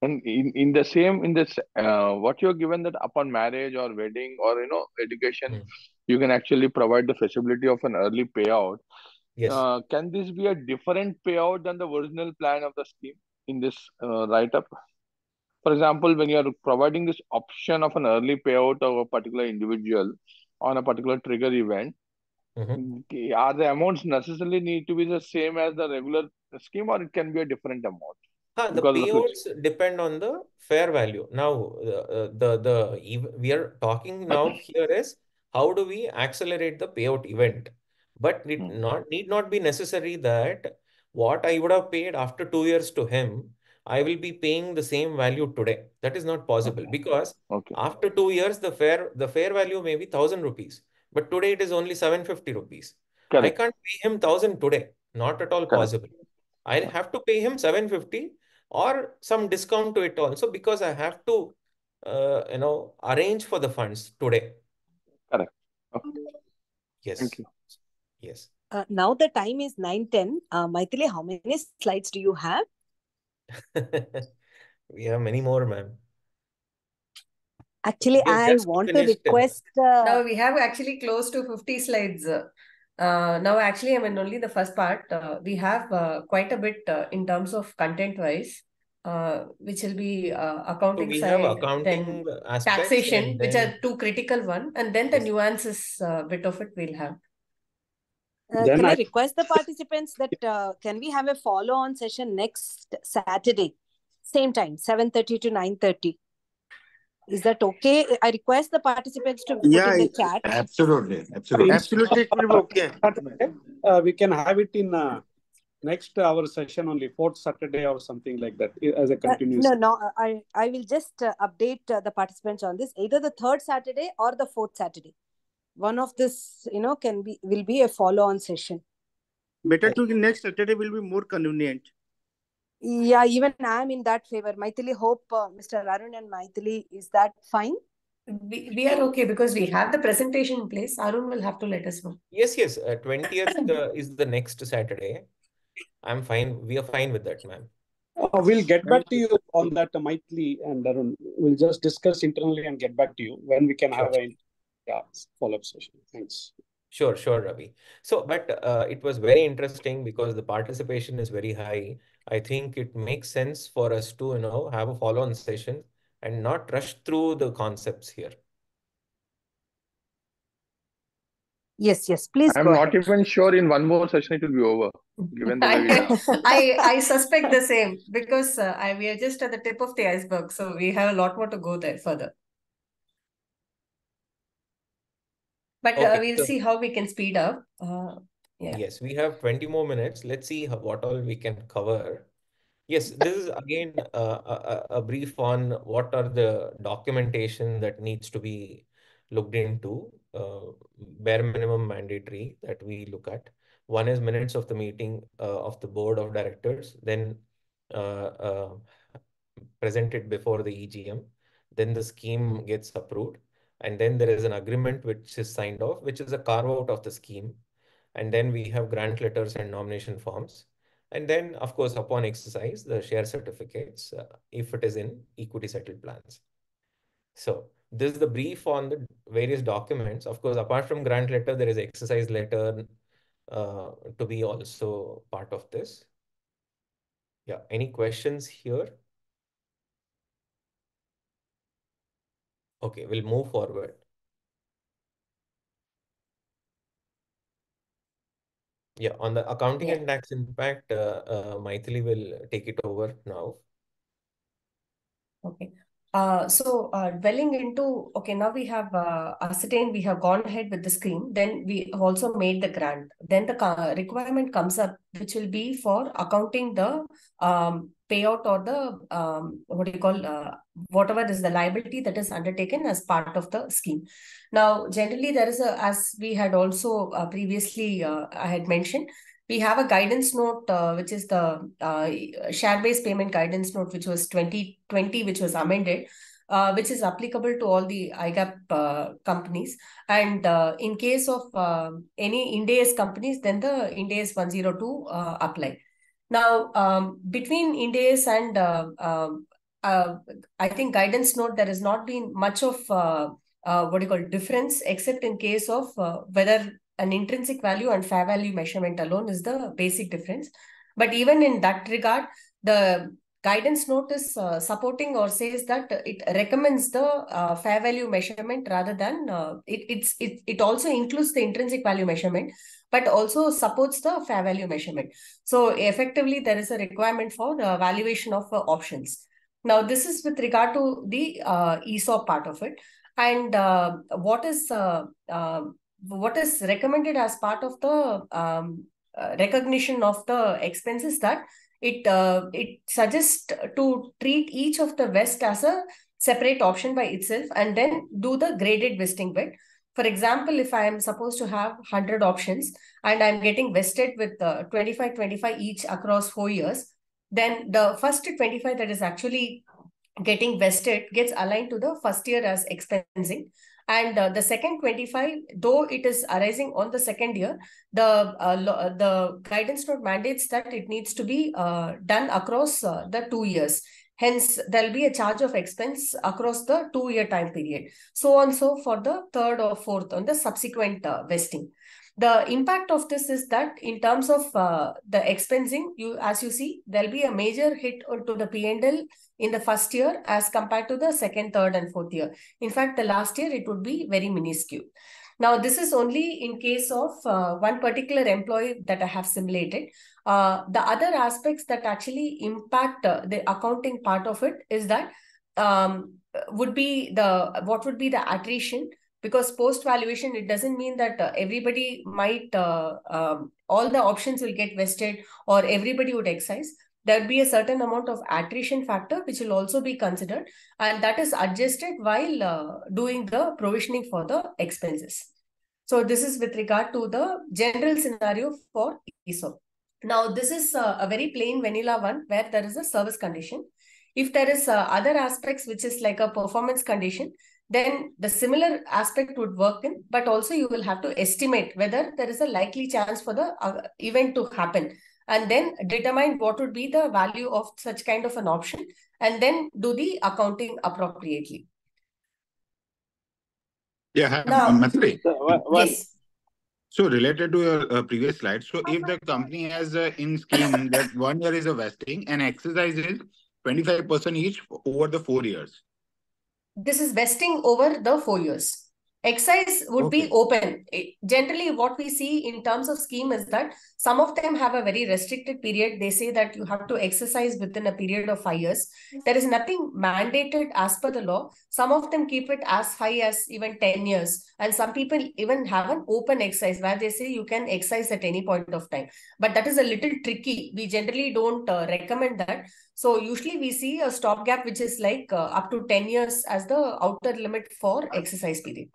And in this what you're given, that upon marriage or wedding or education, you can actually provide the facility of an early payout. Yes. Can this be a different payout than the original plan of the scheme in this write-up? For example, when you are providing this option of an early payout of a particular individual on a particular trigger event, are the amounts necessarily need to be the same as the regular scheme, or it can be a different amount? The payouts depend on the fair value. Now, we are talking now here is how do we accelerate the payout event? But it need not be necessary that what I would have paid after 2 years to him, I will be paying the same value today. That is not possible because after 2 years, the fair value may be 1,000 rupees, but today it is only 750 rupees. I can't pay him 1,000 today. Not at all possible. I'll have to pay him 750 or some discount to it also because I have to, arrange for the funds today. Correct. Yes. Thank you. Yes. Now the time is 9:10. Mythili, how many slides do you have? We have many more, ma'am. Actually, I want to request. Now we have actually close to 50 slides. Now, actually, I mean, only the first part. We have quite a bit in terms of content-wise, which will be accounting So we side, have accounting then aspects, taxation, and which then are two critical one, and then the nuances bit of it we'll have. Can I request the participants that can we have a follow-on session next Saturday, same time, 7:30 to 9:30? Is that okay? I request the participants to put in the chat. Absolutely. Absolutely, it will be okay. We can have it in next our session only, 4th Saturday or something like that as a continuous. No, I will just update the participants on this. Either the 3rd Saturday or the 4th Saturday. One of this, will be a follow-on session. Better to the next Saturday will be more convenient. Yeah, even I'm in that favor. Mythili, hope Mr. Arun and Mythili, is that fine? We are okay because we have the presentation in place. Arun will have to let us know. Yes. 20th is the next Saturday. I'm fine. We are fine with that, ma'am. We'll get back to you on that, Mythili and Arun. We'll just discuss internally and get back to you when we can have a follow-up session. Thanks. Sure, Ravi. So, but it was very interesting because the participation is very high. I think it makes sense for us to, have a follow-on session and not rush through the concepts here. Yes, please. I'm not even sure in one more session it will be over. Given the way we are. I suspect the same because we are just at the tip of the iceberg, so we have a lot more to go there further. But we'll see how we can speed up. Yes, we have 20 more minutes. Let's see what all we can cover. Yes, this is again a brief on what are the documentation that needs to be looked into, bare minimum mandatory that we look at. One is minutes of the meeting of the board of directors, then presented before the EGM, then the scheme gets approved, and then there is an agreement which is signed off, which is a carve out of the scheme. And then we have grant letters and nomination forms. And then, of course, upon exercise, the share certificates, if it is in equity settled plans. So this is the brief on the various documents. Of course, apart from grant letter, there is exercise letter to be also part of this. Yeah, any questions here? Okay, we'll move forward. Yeah, on the accounting and tax impact, Mythili will take it over now. Okay. So dwelling into, now we have ascertained, we have gone ahead with the scheme, then we have also made the grant. Then the requirement comes up, which will be for accounting the payout or the, whatever is the liability that is undertaken as part of the scheme. Now, generally there is as we had also previously, I had mentioned, we have a guidance note, which is the share-based payment guidance note, which was 2020, which was amended, which is applicable to all the IGAP companies. And in case of any Ind AS companies, then the Ind AS 102 apply. Now, between Ind AS and I think guidance note, there has not been much of difference, except in case of whether an intrinsic value and fair value measurement alone is the basic difference. But even in that regard, the guidance note is supporting or says that it recommends the fair value measurement rather than it also includes the intrinsic value measurement, but also supports the fair value measurement. So effectively, there is a requirement for the valuation of options. Now, this is with regard to the ESOP part of it. And what is recommended as part of the recognition of the expenses, that it suggests to treat each of the vest as a separate option by itself and then do the graded vesting bit. For example, if I am supposed to have 100 options and I'm getting vested with 25 each across 4 years, then the first 25 that is actually getting vested gets aligned to the first year as expensing. And the second 25, though it is arising on the second year, the guidance note mandates that it needs to be done across the 2 years. Hence, there'll be a charge of expense across the 2-year time period. So on so for the third or fourth on the subsequent vesting. The impact of this is that in terms of the expensing, as you see, there'll be a major hit to the P&L in the first year as compared to the second, third, and fourth year. In fact, the last year, it would be very minuscule. Now, this is only in case of one particular employee that I have simulated. The other aspects that actually impact the accounting part of it is that what would be the attrition, because post valuation, it doesn't mean that everybody might, all the options will get vested or everybody would exercise. There'll be a certain amount of attrition factor which will also be considered, and that is adjusted while doing the provisioning for the expenses. So this is with regard to the general scenario for ESOP. Now, this is a very plain vanilla one where there is a service condition. If there is other aspects which is like a performance condition, then the similar aspect would work in, but also you will have to estimate whether there is a likely chance for the event to happen, and then determine what would be the value of such kind of an option, and then do the accounting appropriately. Yeah, now, Mythili. Yes. So related to your previous slide, so if the company has in scheme that 1 year is a vesting and exercise is 25% each over the 4 years. This is vesting over the 4 years. Excise would be open. Generally, what we see in terms of scheme is that some of them have a very restricted period. They say that you have to exercise within a period of 5 years. There is nothing mandated as per the law. Some of them keep it as high as even 10 years. And some people even have an open exercise where they say you can exercise at any point of time. But that is a little tricky. We generally don't recommend that. So usually we see a stopgap which is like up to 10 years as the outer limit for exercise period.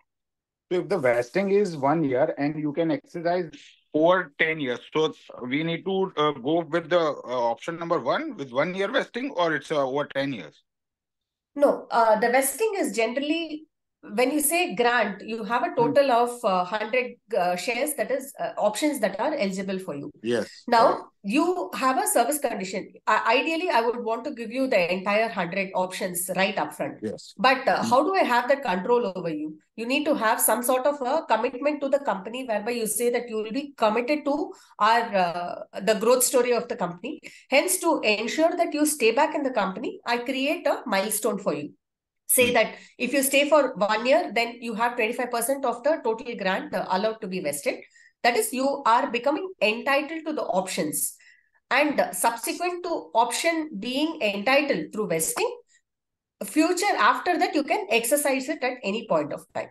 So if the vesting is 1 year and you can exercise over 10 years, so we need to go with the option number 1 with 1 year vesting, or it's over 10 years? No, the vesting is generally, when you say grant, you have a total of 100 shares, that is options that are eligible for you. Yes. Now, you have a service condition. Ideally, I would want to give you the entire 100 options right upfront. Yes. But how do I have that control over you? You need to have some sort of a commitment to the company whereby you say that you will be committed to the growth story of the company. Hence, to ensure that you stay back in the company, I create a milestone for you. Say that if you stay for 1 year, then you have 25% of the total grant allowed to be vested. That is, you are becoming entitled to the options. And subsequent to option being entitled through vesting, future after that, you can exercise it at any point of time.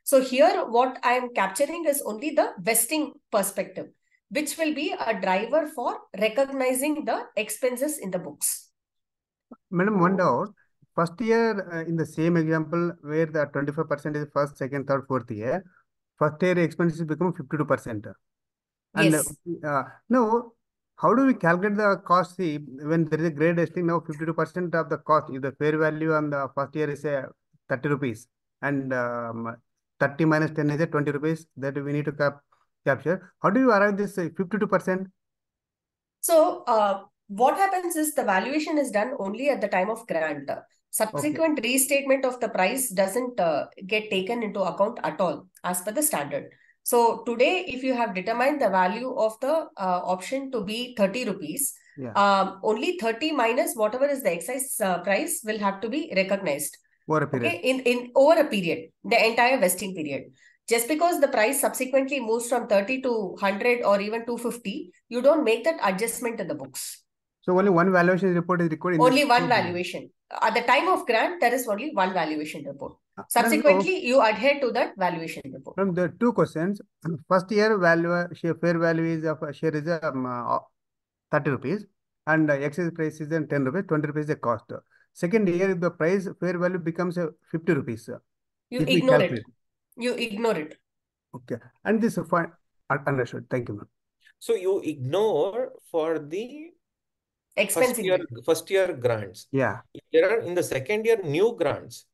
So here, what I am capturing is only the vesting perspective, which will be a driver for recognizing the expenses in the books. Madam, one doubt. First year, in the same example, where the 25% is first, second, third, fourth year, first year expenses become 52%. And yes. Now, how do we calculate the cost? See, when there is a grade vesting, now 52% of the cost, if the fair value on the first year is 30 rupees, and 30 minus 10 is 20 rupees, that we need to capture. How do you arrive this 52%? So, what happens is the valuation is done only at the time of grant. Subsequent restatement of the price doesn't get taken into account at all as per the standard. So today, if you have determined the value of the option to be 30 rupees, only 30 minus whatever is the excise price will have to be recognized. Over a period. Okay, in over a period, the entire vesting period. Just because the price subsequently moves from 30 to 100 or even 250, you don't make that adjustment in the books. So only one valuation report is recorded? Only one valuation. At the time of grant, there is only one valuation report. Subsequently, you adhere to that valuation report. From the two questions, first year value, fair value is of share is 30 rupees. and excess price is then 10 rupees, 20 rupees the cost. Second year, if the price fair value becomes 50 rupees. You if we ignore it. calculate. You ignore it. Okay. And this is fine. Understood. Thank you, ma'am. So you ignore for the Expense first year grants. Yeah. If there are in the second year new grants,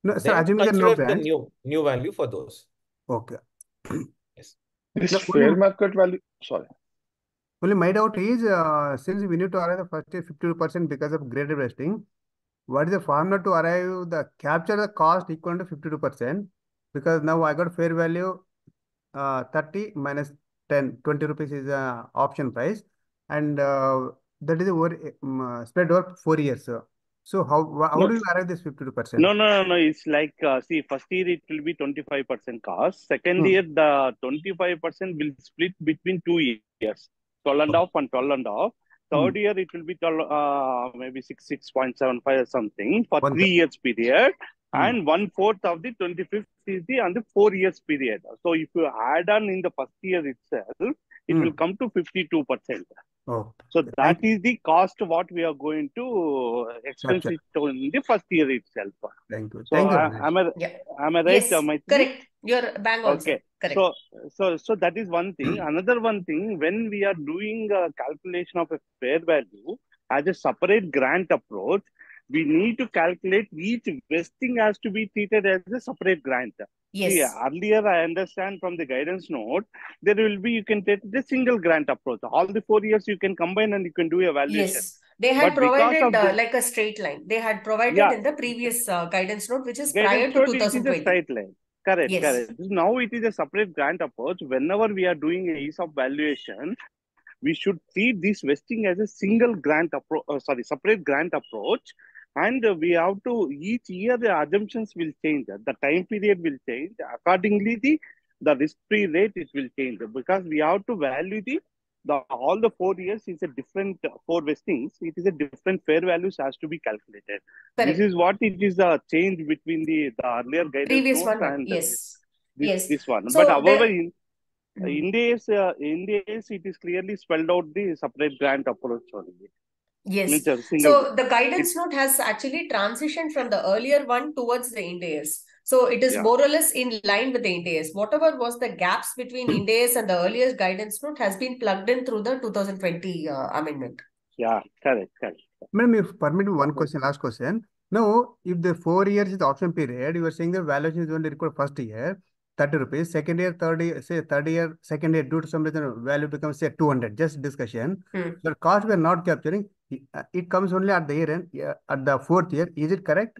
No, sir, then assuming there are no consider the grants. new value for those. Okay. Yes. This No, fair market value, sorry. Only my doubt is, since we need to arrive the first year 52% because of graded vesting, what is the formula to arrive capture the cost equal to 52%? Because now I got fair value 30 minus 10, 20 rupees is option price, and that is spread over 4 years. So how do you arrive this 52%? No. It's like, see, first year it will be 25% cost. Second year, the 25% will split between 2 years, 12 and a half and 12 and a half. Third year, it will be maybe 6.75 or something for 3 years period. And 1/4 of the 25th is on the 4 years period. So if you add on in the first year itself, it will come to 52%. Oh, so that is the cost what we are going to expense it in the first year itself. Thank you. So Thank you. am I right, Yes, Mythili? correct. You're bang on, sir. Okay. Correct. So that is one thing. Another one thing, when we are doing a calculation of a fair value as a separate grant approach, we need to calculate each vesting has to be treated as a separate grant. Yes. See, earlier I understand from the guidance note, there will be, you can take the single grant approach. All the 4 years you can combine and you can do evaluation. Yes. They had But because provided of like a straight line. They had provided in the previous guidance note, which is prior guidance to note, it is a 2020. straight line. Correct, Yes. correct. Now it is a separate grant approach. Whenever we are doing a ease of valuation, we should treat this vesting as a single grant approach, separate grant approach. And we have to, each year the assumptions will change, the time period will change. Accordingly, the risk-free rate, it will change, because we have to value all the 4 years is a different, 4 vestings, it is a different fair values has to be calculated. Correct. This is what it is a change between the earlier guidance Previous note one, and yes. this one. So but however, there... in days, it is clearly spelled out the separate grant approach only. Yes. So the guidance note has actually transitioned from the earlier one towards the Ind AS. So it is more or less in line with the Ind AS. Whatever was the gaps between Ind AS and the earlier guidance note has been plugged in through the 2020 amendment. Yeah, correct. Madam, if permit me one question, last question. Now, if the 4 years is the option period, you are saying the valuation is only required first year, 30 rupees, second year, third year, say third year, second year, due to some reason, value becomes say 200, just discussion. The cost we are not capturing, it comes only at the year end, at the 4th year. Is it correct?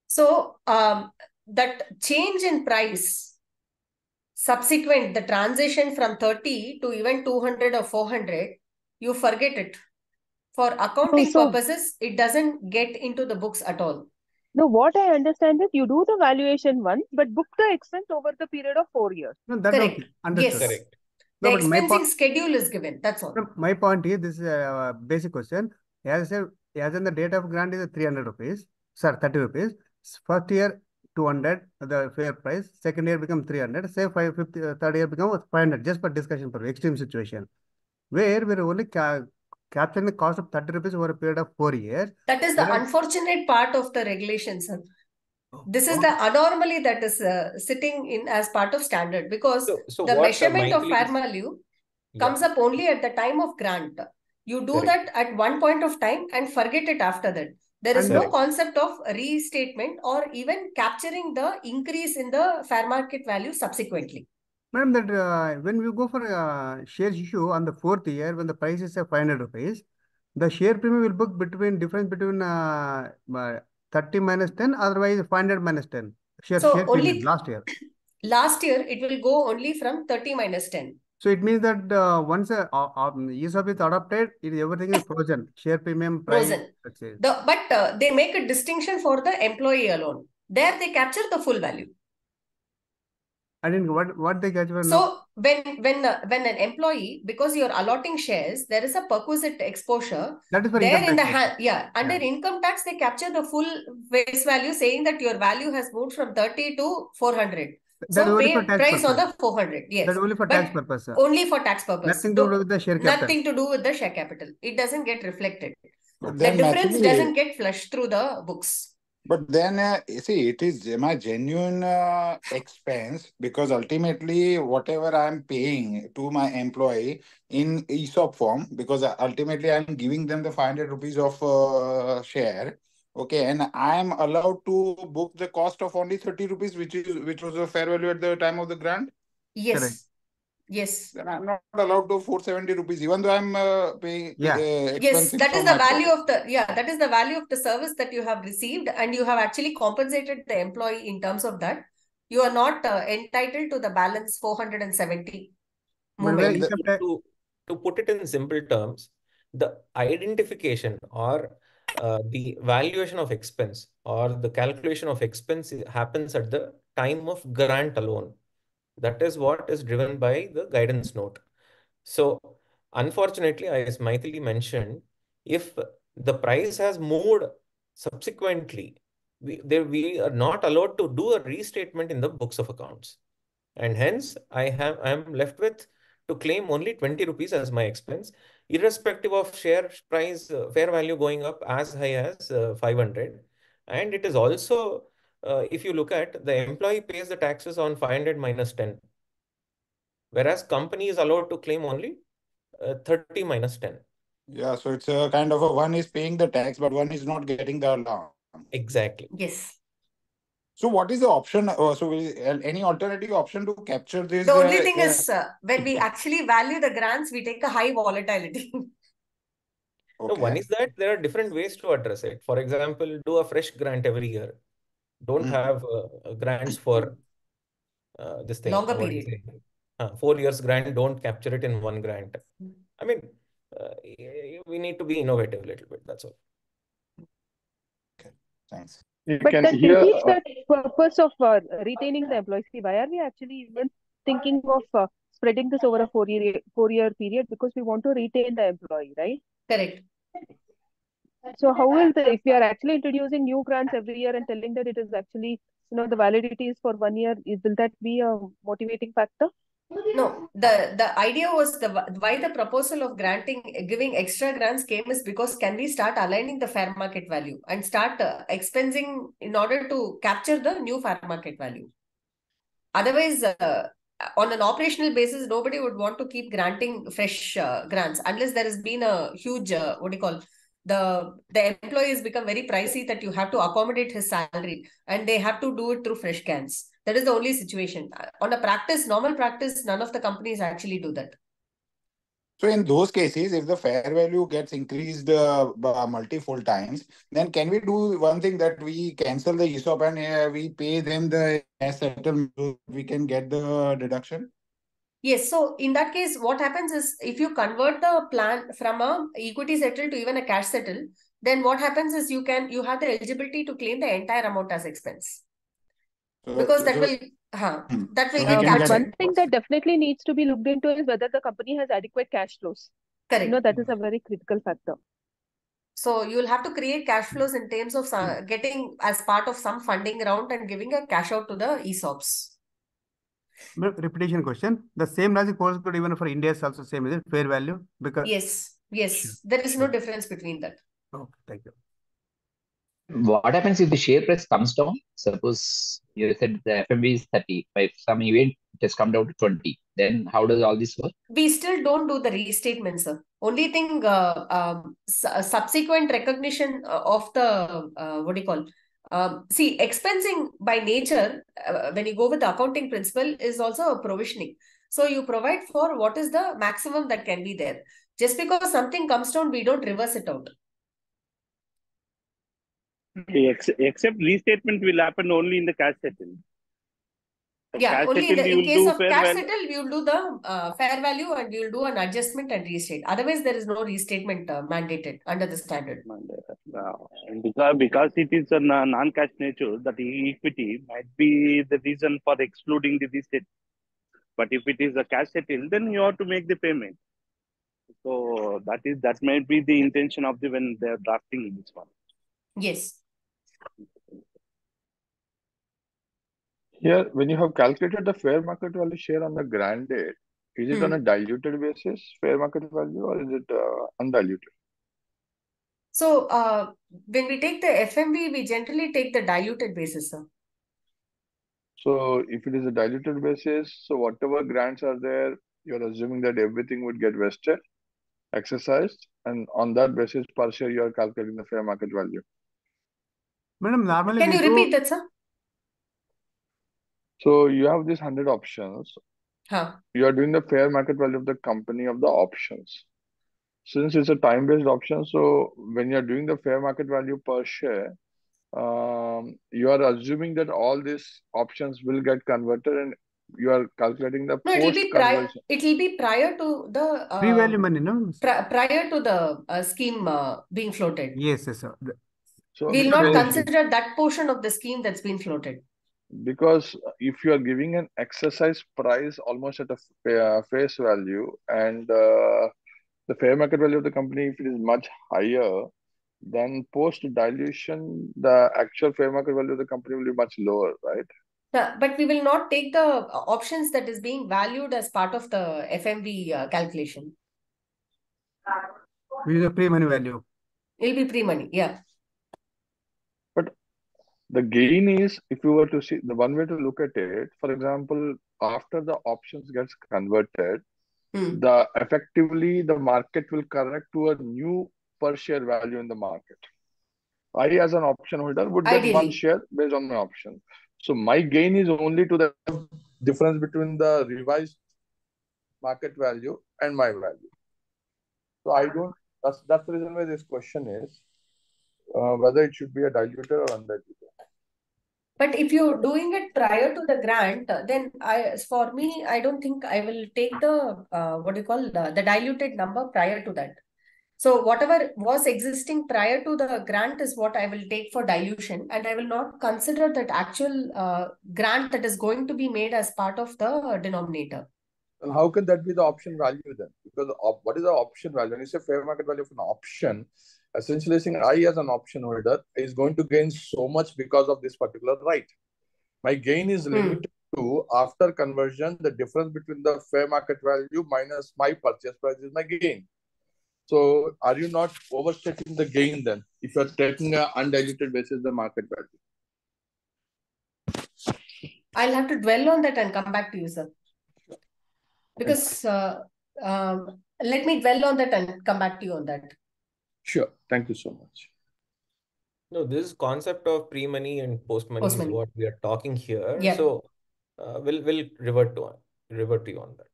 So, that change in price, subsequent, the transition from 30 to even 200 or 400, you forget it. For accounting purposes, it doesn't get into the books at all. No, what I understand is you do the valuation once, but book the expense over the period of 4 years. No, that's correct. okay. Understood. Yes. Correct. The expensing schedule is given. That's all. No, my point is, this is a basic question. As I said, as in the date of grant is 300 rupees, sir, 30 rupees. First year, 200, the fair price. Second year become 300. Say 550, third year become 500, just for discussion for extreme situation. Where we're only capturing the cost of 30 rupees over a period of 4 years. That is the unfortunate part of the regulations, sir. This is the anomaly that is sitting in as part of standard, because the measurement of fair value comes up only at the time of grant. You do that at one point of time and forget it after that. There is no concept of restatement or even capturing the increase in the fair market value subsequently. Madam, that when we go for shares issue on the 4th year, when the price is 500 rupees, the share premium will book difference between 30 minus 10, otherwise 500 minus 10. Share premium last year. Last year, it will go only from 30 minus 10. So it means that once ESOP is adopted, everything is frozen. Share premium, price. Frozen. But they make a distinction for the employee alone. There they capture the full value. I didn't what they capture. So when an employee, because you're allotting shares, there is a perquisite exposure. That is for there income tax. Under income tax, they capture the full face value, saying that your value has moved from 30 to 400. That So only for pay tax price on purpose. the 400, yes. That only for But tax purpose, sir. only for tax purpose. Nothing to do with the share capital. Nothing to do with the share capital. It doesn't get reflected. But The then difference Mythili, doesn't get flushed through the books. but then see, it is my genuine expense because ultimately whatever I'm paying to my employee in ESOP form, because ultimately I'm giving them the 500 rupees of share. Okay, and I'm allowed to book the cost of only 30 rupees, which was the fair value at the time of the grant. Yes. Correct. Yes. Then I'm not allowed to 470 rupees, even though I'm paying Yes, expenses that is from the my value pocket. of the that is the value of the service that you have received, and you have actually compensated the employee in terms of that. You are not entitled to the balance 470 But where movement. ESOP tax, To put it in simple terms, the identification or the valuation of expense or the calculation of expense happens at the time of grant alone. That is what is driven by the guidance note. So, unfortunately, as Mythili mentioned, if the price has moved subsequently, we are not allowed to do a restatement in the books of accounts. And hence, I am left with to claim only 20 rupees as my expense, irrespective of share price, fair value going up as high as 500. And it is also, if you look at, the employee pays the taxes on 500 minus 10, whereas company is allowed to claim only 30 minus 10. Yeah, so it's a kind of a one is paying the tax, but one is not getting the allowance. Exactly. Yes. So what is the option? Any alternative option to capture this? The only thing is when we actually value the grants, we take a high volatility. No, one is that there are different ways to address it. For example, do a fresh grant every year. Don't have grants for this thing. Longer What do you period. say? 4 years grant, don't capture it in one grant. I mean, we need to be innovative a little bit. That's all. Thanks. But that defeats the purpose of retaining the employees. See, why are we actually even thinking of spreading this over a 4-year period? Because we want to retain the employee, right? Correct. So how will if we are actually introducing new grants every year and telling that it is actually, the validity is for 1 year, will that be a motivating factor? No, the idea was why the proposal of giving extra grants came is because can we start aligning the fair market value and start expensing in order to capture the new fair market value. Otherwise, on an operational basis, nobody would want to keep granting fresh grants unless there has been a huge, the employee has become very pricey that you have to accommodate his salary and they have to do it through fresh cans. That is the only situation. On a normal practice, none of the companies actually do that. So in those cases, if the fair value gets increased multiple times, then can we do one thing that we cancel the ESOP and we pay them the settlement so we can get the deduction? Yes. So in that case, what happens is if you convert the plan from a equity settle to even a cash settle, then what happens is you have the eligibility to claim the entire amount as expense. Because that will But one thing that definitely needs to be looked into is whether the company has adequate cash flows. Correct. That is a very critical factor. So you will have to create cash flows in terms of getting as part of some funding round and giving a cash out to the ESOPs. Repetition question. The same logic holds good even for India is also same, is it? Fair value? Because Yes. There is no difference between that. Okay, thank you. What happens if the share price comes down? Suppose you said the FMV is 30. By some event, it has come down to 20. Then how does all this work? We still don't do the restatement, sir. Only thing, subsequent recognition of the, see, expensing by nature, when you go with the accounting principle, is also a provisioning. So you provide for what is the maximum that can be there. Just because something comes down, we don't reverse it out. Except restatement will happen only in the cash settle. Yeah, only in case of cash settle, we will do the fair value and we will do an adjustment and restate. Otherwise, there is no restatement mandated under the standard. Because it is a non-cash nature, that equity might be the reason for excluding the restate. But if it is a cash settle, then you have to make the payment. So that might be the intention of when they are drafting this one. Yes. Here, when you have calculated the fair market value share on the grant date, is it on a diluted basis, fair market value, or is it undiluted? So when we take the FMV, we generally take the diluted basis, sir. So if it is a diluted basis, so whatever grants are there, you're assuming that everything would get vested, exercised, and on that basis per share, you are calculating the fair market value. Madam, normally Can you repeat that, sir? So you have these 100 options. Huh. You are doing the fair market value of the company of the options. Since it's a time-based option, so when you're doing the fair market value per share, you are assuming that all these options will get converted and you are calculating the post-conversion. It will be prior to the pre-value money, no? Prior to the scheme being floated. Yes, yes, sir. So we'll not consider that portion of the scheme that's been floated. Because if you are giving an exercise price almost at a face value and the fair market value of the company, if it is much higher, then post dilution, the actual fair market value of the company will be much lower, right? But we will not take the options that is being valued as part of the FMV calculation. Which is the pre-money value. It will be pre-money, yeah. But the gain is, if you were to see, the one way to look at it, for example, after the options gets converted, the effectively the market will correct to a new per share value in the market. I, as an option holder, would get one share based on my option. So my gain is only to the difference between the revised market value and my value. So I don't. That's the reason why this question is whether it should be a diluted or undiluted. But if you're doing it prior to the grant, then for me, I don't think I will take the the diluted number prior to that. So whatever was existing prior to the grant is what I will take for dilution, and I will not consider that actual grant that is going to be made as part of the denominator. And how can that be the option value then? Because what is the option value? When you say fair market value of an option, essentially saying I, as an option holder, is going to gain so much because of this particular right. My gain is limited to, after conversion, the difference between the fair market value minus my purchase price is my gain. So are you not overstating the gain then, if you're taking an undiluted basis the market value? I'll have to dwell on that and come back to you, sir. Because let me dwell on that and come back to you on that. Sure. Thank you so much. No, this concept of pre-money and post-money is what we are talking here. Yeah. So we'll revert to you on that.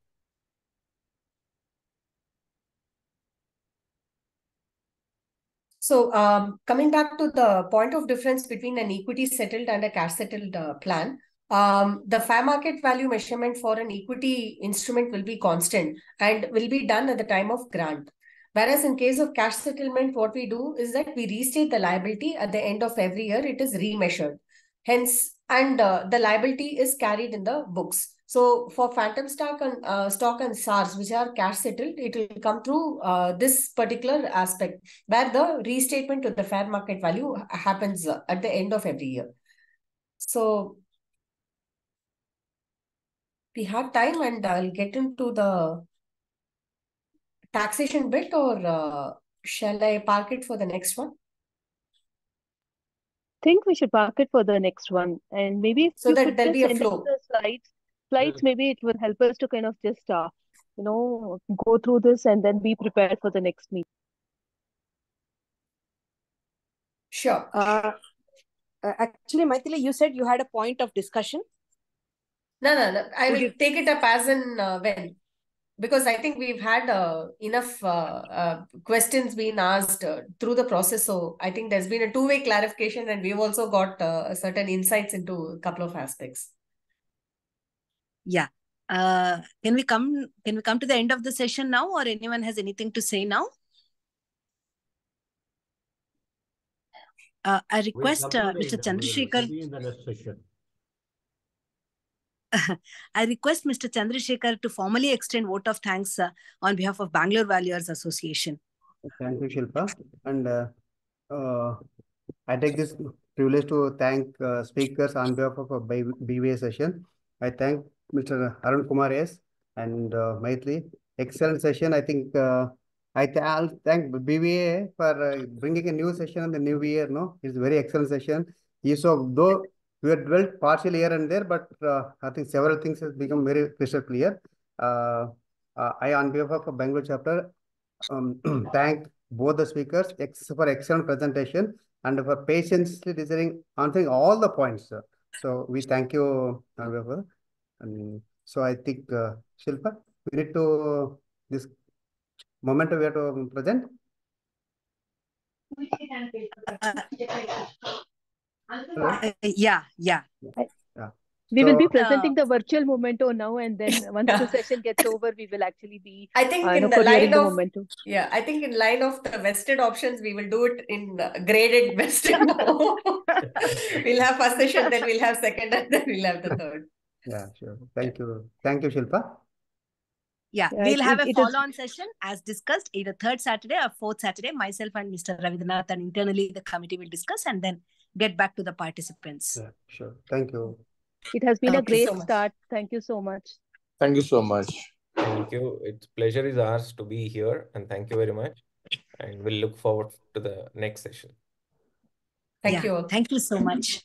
So coming back to the point of difference between an equity settled and a cash settled plan, the fair market value measurement for an equity instrument will be constant and will be done at the time of grant. Whereas in case of cash settlement, what we do is that we restate the liability at the end of every year. It is remeasured. Hence, and the liability is carried in the books. So for phantom stock and SARs, which are cash settled, it will come through this particular aspect where the restatement to the fair market value happens at the end of every year. So we have time, and I'll get into the taxation bit, or shall I park it for the next one? Think we should park it for the next one, and maybe if so you that could there'll just be a send flow. us the slides, maybe it will help us to kind of just go through this and then be prepared for the next meeting. Sure. Actually, Mythili, you said you had a point of discussion. No. I will take it up as in when. Because I think we've had enough questions being asked through the process. So I think there's been a two-way clarification, and we've also got certain insights into a couple of aspects. Yeah. Can we come to the end of the session now, or anyone has anything to say now? I request Mr. Chandrasekhar. I request Mr. Chandrasekhar to formally extend vote of thanks on behalf of Bangalore Valuers Association. Thank you, Shilpa. And I take this privilege to thank speakers on behalf of a BVA session. I thank Mr. Arun Kumar and Mythili. Excellent session. I think I'll thank BVA for bringing a new session in the new year. No, it's a very excellent session. So though we have dwelt partially here and there, but I think several things has become very crystal clear. I, on behalf of Bangalore chapter, thank both the speakers for excellent presentation and for patiently answering all the points. So we thank you, however. And so I think, Shilpa, we need to, this moment we have to present. Yeah. We will be presenting the virtual memento now, and then once the session gets over, we will actually be I think in the couriering line the of memento. Yeah, I think in line of the vested options, we will do it in graded vested now. We'll have first session, then we'll have second, and then we'll have the third. Yeah, sure. Thank you. Thank you, Shilpa. Yeah, we'll have a follow-on session as discussed, either third Saturday or fourth Saturday. Myself and Mr. Ravidranath and internally the committee will discuss and then get back to the participants. Yeah, sure. Thank you. It has been a great start. Thank you so much. Thank you so much. Thank you. It's pleasure is ours to be here, and thank you very much. And we'll look forward to the next session. Thank you all. Thank you so much.